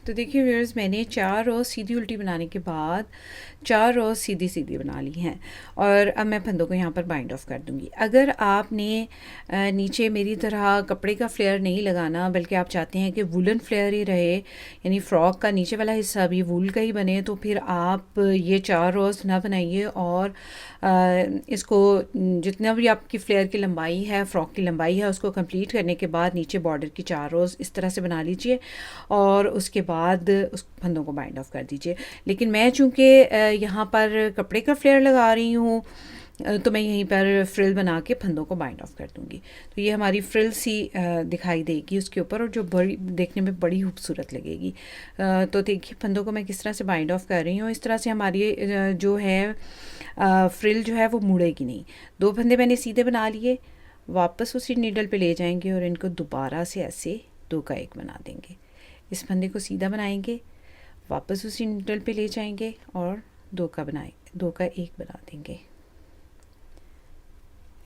तो देखिए व्यूअर्स, मैंने 4 रोज़ सीधी उल्टी बनाने के बाद 4 रोज़ सीधी सीधी बना ली हैं और अब मैं फंदों को यहाँ पर बाइंड ऑफ कर दूँगी। अगर आपने नीचे मेरी तरह कपड़े का फ्लेयर नहीं लगाना, बल्कि आप चाहते हैं कि वुलन फ्लेयर ही रहे, यानी फ़्रॉक का नीचे वाला हिस्सा भी वूल का ही बने, तो फिर आप ये 4 रोज़ ना बनाइए और इसको जितना भी आपकी फ्लेयर की लंबाई है, फ़्रॉक की लंबाई है, उसको कंप्लीट करने के बाद नीचे बॉर्डर की 4 रोज़ इस तरह से बना लीजिए और उसके बाद उस फंदों को बाइंड ऑफ कर दीजिए। लेकिन मैं चूँकि यहाँ पर कपड़े का फ्लेयर लगा रही हूँ, तो मैं यहीं पर फ्रिल बना के फंदों को बाइंड ऑफ कर दूँगी। तो ये हमारी फ्रिल सी दिखाई देगी उसके ऊपर, और जो बड़ी देखने में बड़ी खूबसूरत लगेगी। तो देखिए फंदों को मैं किस तरह से बाइंड ऑफ कर रही हूँ। इस तरह से हमारी जो है फ्रिल जो है वो मुड़ेगी नहीं। 2 फंदे मैंने सीधे बना लिए, वापस उसी नीडल पे ले जाएंगे और इनको दोबारा से ऐसे 2 का 1 बना देंगे। इस फंदे को सीधा बनाएंगे, वापस उसी नीडल पे ले जाएंगे और 2 का 1 बना देंगे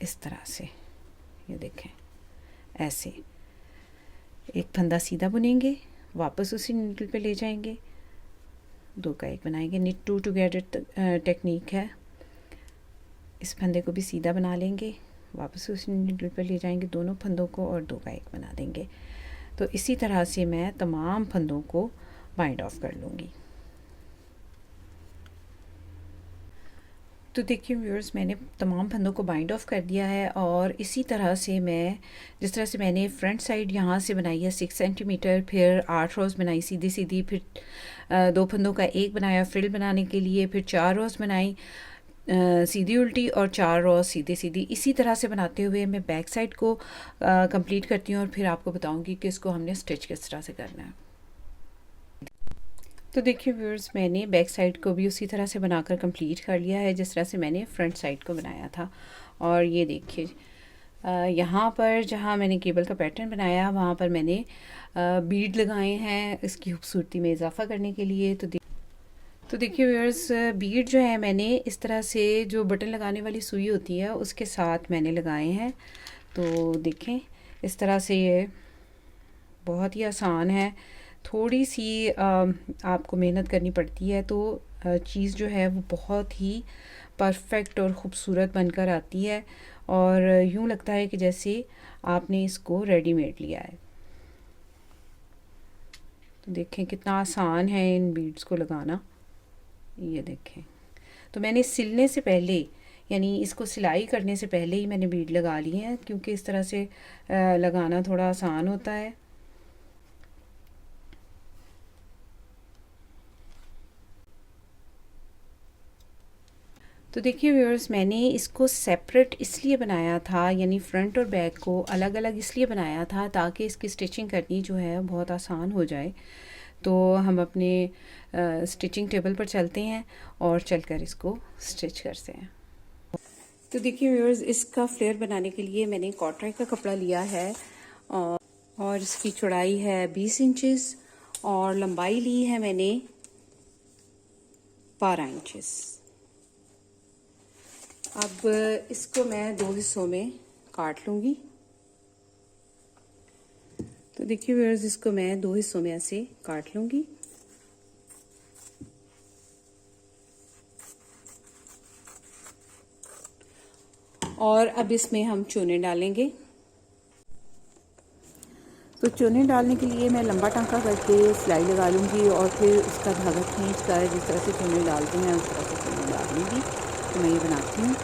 इस तरह से। ये देखें, ऐसे एक फंदा सीधा बुनेंगे, वापस उसी नीडल पे ले जाएंगे, 2 का 1 बनाएंगे। निट 2 टुगेदर टेक्निक है। इस फंदे को भी सीधा बना लेंगे, वापस उसी नीडल पे ले जाएंगे दोनों फंदों को और 2 का 1 बना देंगे। तो इसी तरह से मैं तमाम फंदों को बाइंड ऑफ कर लूँगी। तो देखिए व्यूअर्स, मैंने तमाम फंदों को बाइंड ऑफ कर दिया है और इसी तरह से मैं जिस तरह से मैंने फ्रंट साइड यहाँ से बनाई है 6 सेंटीमीटर, फिर 8 रोज़ बनाई सीधी सीधी, फिर 2 फंदों का 1 बनाया फ्रिल बनाने के लिए, फिर 4 रोज़ बनाई सीधी उल्टी और 4 रोज़ सीधी सीधी। इसी तरह से बनाते हुए मैं बैक साइड को कंप्लीट करती हूँ और फिर आपको बताऊँगी कि इसको हमने स्टिच किस तरह से करना है। तो देखिए व्यूअर्स, मैंने बैक साइड को भी उसी तरह से बनाकर कंप्लीट कर लिया है जिस तरह से मैंने फ्रंट साइड को बनाया था। और ये देखिए यहाँ पर जहाँ मैंने केबल का पैटर्न बनाया वहाँ पर मैंने बीड लगाए हैं इसकी खूबसूरती में इजाफा करने के लिए। तो देखिए व्यूअर्स, बीड जो है मैंने इस तरह से जो बटन लगाने वाली सुई होती है उसके साथ मैंने लगाए हैं। तो देखें इस तरह से ये बहुत ही आसान है। थोड़ी सी आपको मेहनत करनी पड़ती है तो चीज़ जो है वो बहुत ही परफेक्ट और ख़ूबसूरत बनकर आती है और यूँ लगता है कि जैसे आपने इसको रेडीमेड लिया है। तो देखें कितना आसान है इन बीड्स को लगाना। ये देखें, तो मैंने सिलने से पहले, यानी इसको सिलाई करने से पहले ही मैंने बीड लगा ली हैं, क्योंकि इस तरह से लगाना थोड़ा आसान होता है। तो देखिए व्यूअर्स, मैंने इसको सेपरेट इसलिए बनाया था, यानी फ्रंट और बैक को अलग अलग इसलिए बनाया था ताकि इसकी स्टिचिंग करनी जो है बहुत आसान हो जाए। तो हम अपने स्टिचिंग टेबल पर चलते हैं और चलकर इसको स्टिच करते हैं। तो देखिए व्यूअर्स, इसका फ्लेयर बनाने के लिए मैंने कॉटन का कपड़ा लिया है और इसकी चौड़ाई है 20 इंचेस और लंबाई ली है मैंने 12 इंचेस। अब इसको मैं 2 हिस्सों में काट लूँगी। तो देखिए व्यूअर्स, इसको मैं 2 हिस्सों में ऐसे काट लूँगी। और अब इसमें हम चूने डालेंगे। तो चूने डालने के लिए मैं लंबा टांका करके सिलाई लगा लूँगी और फिर उसका धागा खींच कर जिस तरह से चूने डालते हैं उस तरह से चूने डाल लूँगी। तो मैं ये बनाती हूँ।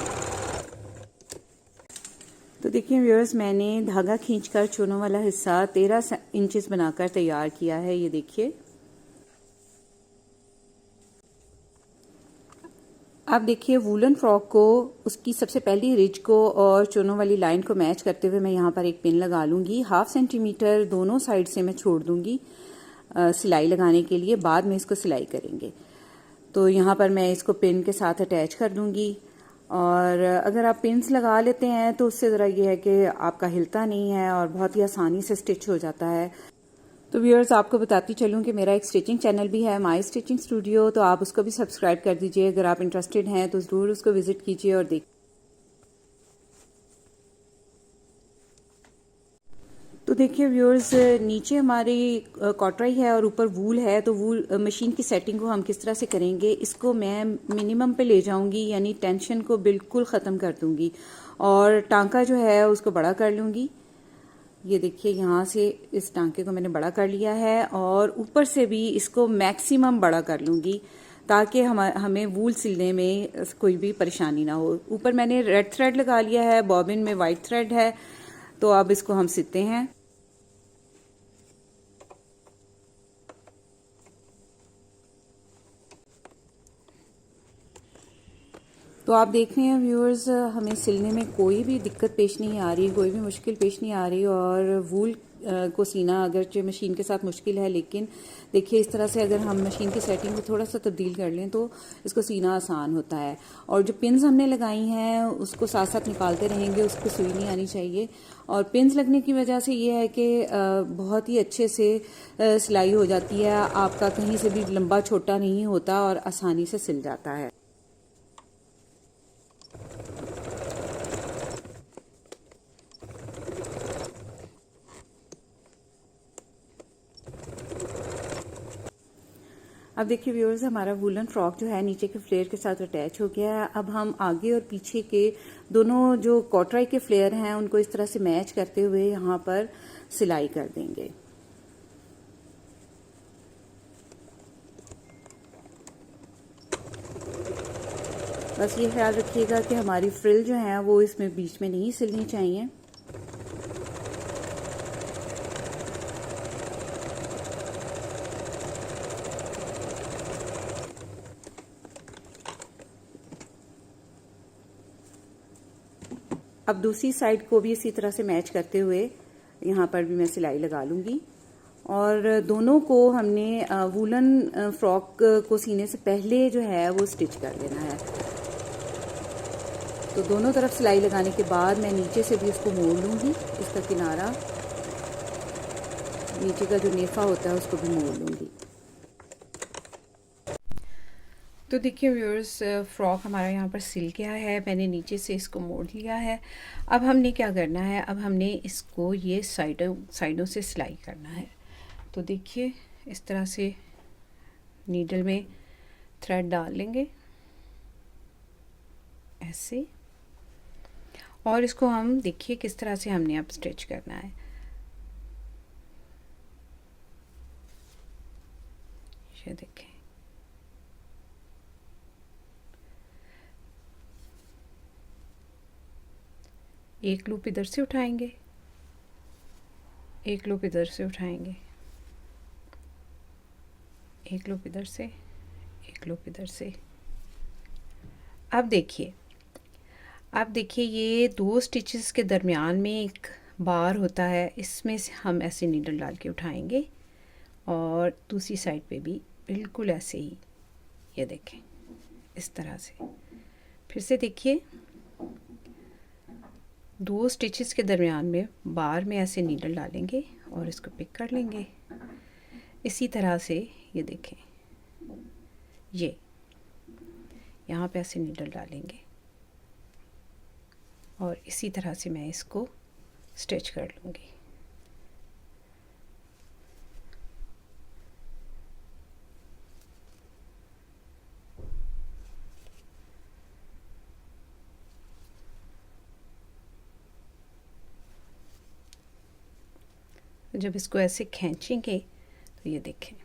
तो देखिए व्यूअर्स, मैंने धागा खींचकर चूनों वाला हिस्सा 13 इंचेस बनाकर तैयार किया है। ये देखिए। अब देखिए वूलन फ्रॉक को उसकी सबसे पहली रिज को और चूनों वाली लाइन को मैच करते हुए मैं यहाँ पर एक पिन लगा लूँगी। 1/2 सेंटीमीटर दोनों साइड से मैं छोड़ दूँगी सिलाई लगाने के लिए, बाद में इसको सिलाई करेंगे। तो यहाँ पर मैं इसको पिन के साथ अटैच कर दूँगी। और अगर आप पिन्स लगा लेते हैं तो उससे ज़रा ये है कि आपका हिलता नहीं है और बहुत ही आसानी से स्टिच हो जाता है। तो व्यूअर्स, आपको बताती चलूँ कि मेरा एक स्टिचिंग चैनल भी है, माई स्टिचिंग स्टूडियो, तो आप उसको भी सब्सक्राइब कर दीजिए। अगर आप इंटरेस्टेड हैं तो ज़रूर उसको विज़िट कीजिए और देखिए। तो देखिए व्यूअर्स, नीचे हमारी कॉटराई है और ऊपर वूल है, तो वूल मशीन की सेटिंग को हम किस तरह से करेंगे, इसको मैं मिनिमम पे ले जाऊंगी, यानी टेंशन को बिल्कुल ख़त्म कर दूंगी और टांका जो है उसको बड़ा कर लूँगी। ये देखिए यहाँ से इस टांके को मैंने बड़ा कर लिया है और ऊपर से भी इसको मैक्सिमम बड़ा कर लूँगी ताकि हमें वूल सिलने में कोई भी परेशानी ना हो। ऊपर मैंने रेड थ्रेड लगा लिया है, बॉबिन में वाइट थ्रेड है, तो अब इसको हम सिलते हैं। तो आप देख रहे हैं व्यूअर्स, हमें सिलने में कोई भी दिक्कत पेश नहीं आ रही, कोई भी मुश्किल पेश नहीं आ रही। और वूल को सीना अगरचे मशीन के साथ मुश्किल है, लेकिन देखिए इस तरह से अगर हम मशीन की सेटिंग को थोड़ा सा तब्दील कर लें तो इसको सीना आसान होता है। और जो पिन्स हमने लगाई हैं उसको साथ साथ निकालते रहेंगे, उस पर सुई नहीं आनी चाहिए। और पिन्स लगने की वजह से ये है कि बहुत ही अच्छे से सिलाई हो जाती है, आपका कहीं से भी लंबा छोटा नहीं होता और आसानी से सिल जाता है। अब देखिए व्यूअर्स, हमारा वूलन फ्रॉक जो है नीचे के फ्लेयर के साथ अटैच हो गया है। अब हम आगे और पीछे के दोनों जो कॉटराई के फ्लेयर हैं उनको इस तरह से मैच करते हुए यहाँ पर सिलाई कर देंगे। बस ये ख्याल रखिएगा कि हमारी फ्रिल जो है वो इसमें बीच में नहीं सिलनी चाहिए। अब दूसरी साइड को भी इसी तरह से मैच करते हुए यहाँ पर भी मैं सिलाई लगा लूँगी। और दोनों को हमने वूलन फ्रॉक को सीने से पहले जो है वो स्टिच कर लेना है। तो दोनों तरफ सिलाई लगाने के बाद मैं नीचे से भी इसको मोड़ लूँगी, इसका किनारा, नीचे का जो नेफा होता है उसको भी मोड़ लूँगी। तो देखिए व्यूअर्स, फ्रॉक हमारा यहाँ पर सिल गया है, मैंने नीचे से इसको मोड़ लिया है। अब हमने क्या करना है, अब हमने इसको ये साइडों से सिलाई करना है। तो देखिए इस तरह से नीडल में थ्रेड डाल लेंगे ऐसे, और इसको हम देखिए किस तरह से हमने अब स्टिच करना है। ये देखें, एक लूप इधर से उठाएंगे, एक लूप इधर से उठाएंगे, एक लूप इधर से, एक लूप इधर से। अब देखिए ये दो स्टिचेस के दरमियान में एक बार होता है, इसमें से हम ऐसे नीडल डाल के उठाएंगे और दूसरी साइड पे भी बिल्कुल ऐसे ही, ये देखें इस तरह से। फिर से देखिए, दो स्टिचेस के दरमियान में बार में ऐसे नीडल डालेंगे और इसको पिक कर लेंगे इसी तरह से। ये देखें, ये यहाँ पे ऐसे नीडल डालेंगे और इसी तरह से मैं इसको स्टिच कर लूँगी। जब इसको ऐसे खींचेंगे तो ये देखें,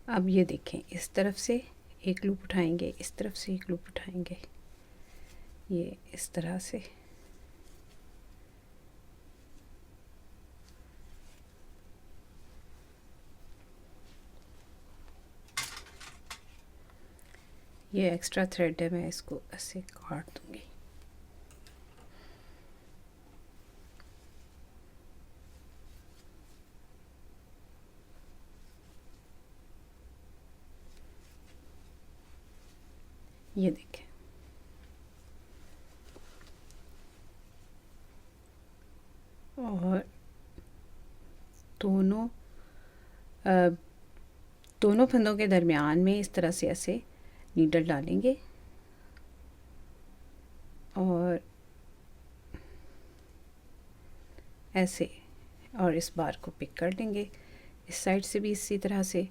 अब ये देखें, इस तरफ से एक लूप उठाएंगे, इस तरफ से एक लूप उठाएंगे, ये इस तरह से। ये एक्स्ट्रा थ्रेड है, मैं इसको ऐसे काट दूंगी। ये देखें, और दोनों अ, दोनों फंदों के दरमियान में इस तरह से ऐसे नीडल डालेंगे और ऐसे, और इस बार को पिक कर लेंगे। इस साइड से भी इसी तरह से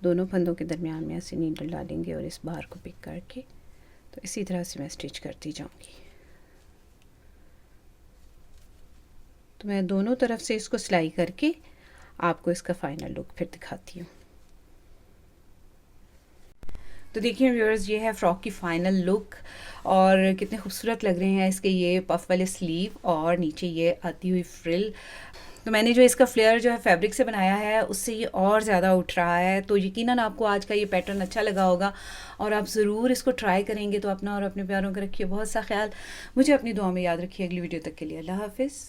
दोनों फंदों के दरमियान में ऐसे नीडल डालेंगे और इस बार को पिक करके, तो इसी तरह से मैं स्टिच करती जाऊंगी। तो मैं दोनों तरफ से इसको सिलाई करके आपको इसका फाइनल लुक फिर दिखाती हूँ। तो देखिए व्यूअर्स, ये है फ़्रॉक की फ़ाइनल लुक और कितने खूबसूरत लग रहे हैं इसके ये पफ वाले स्लीव और नीचे ये आती हुई फ्रिल। तो मैंने जो इसका फ्लेयर जो है फैब्रिक से बनाया है उससे ये और ज़्यादा उठ रहा है। तो यकीनन आपको आज का ये पैटर्न अच्छा लगा होगा और आप ज़रूर इसको ट्राई करेंगे। तो अपना और अपने प्यारों का रखिए बहुत सा ख्याल। मुझे अपनी दुआ में याद रखिए। अगली वीडियो तक के लिए अल्लाह हाफिज़।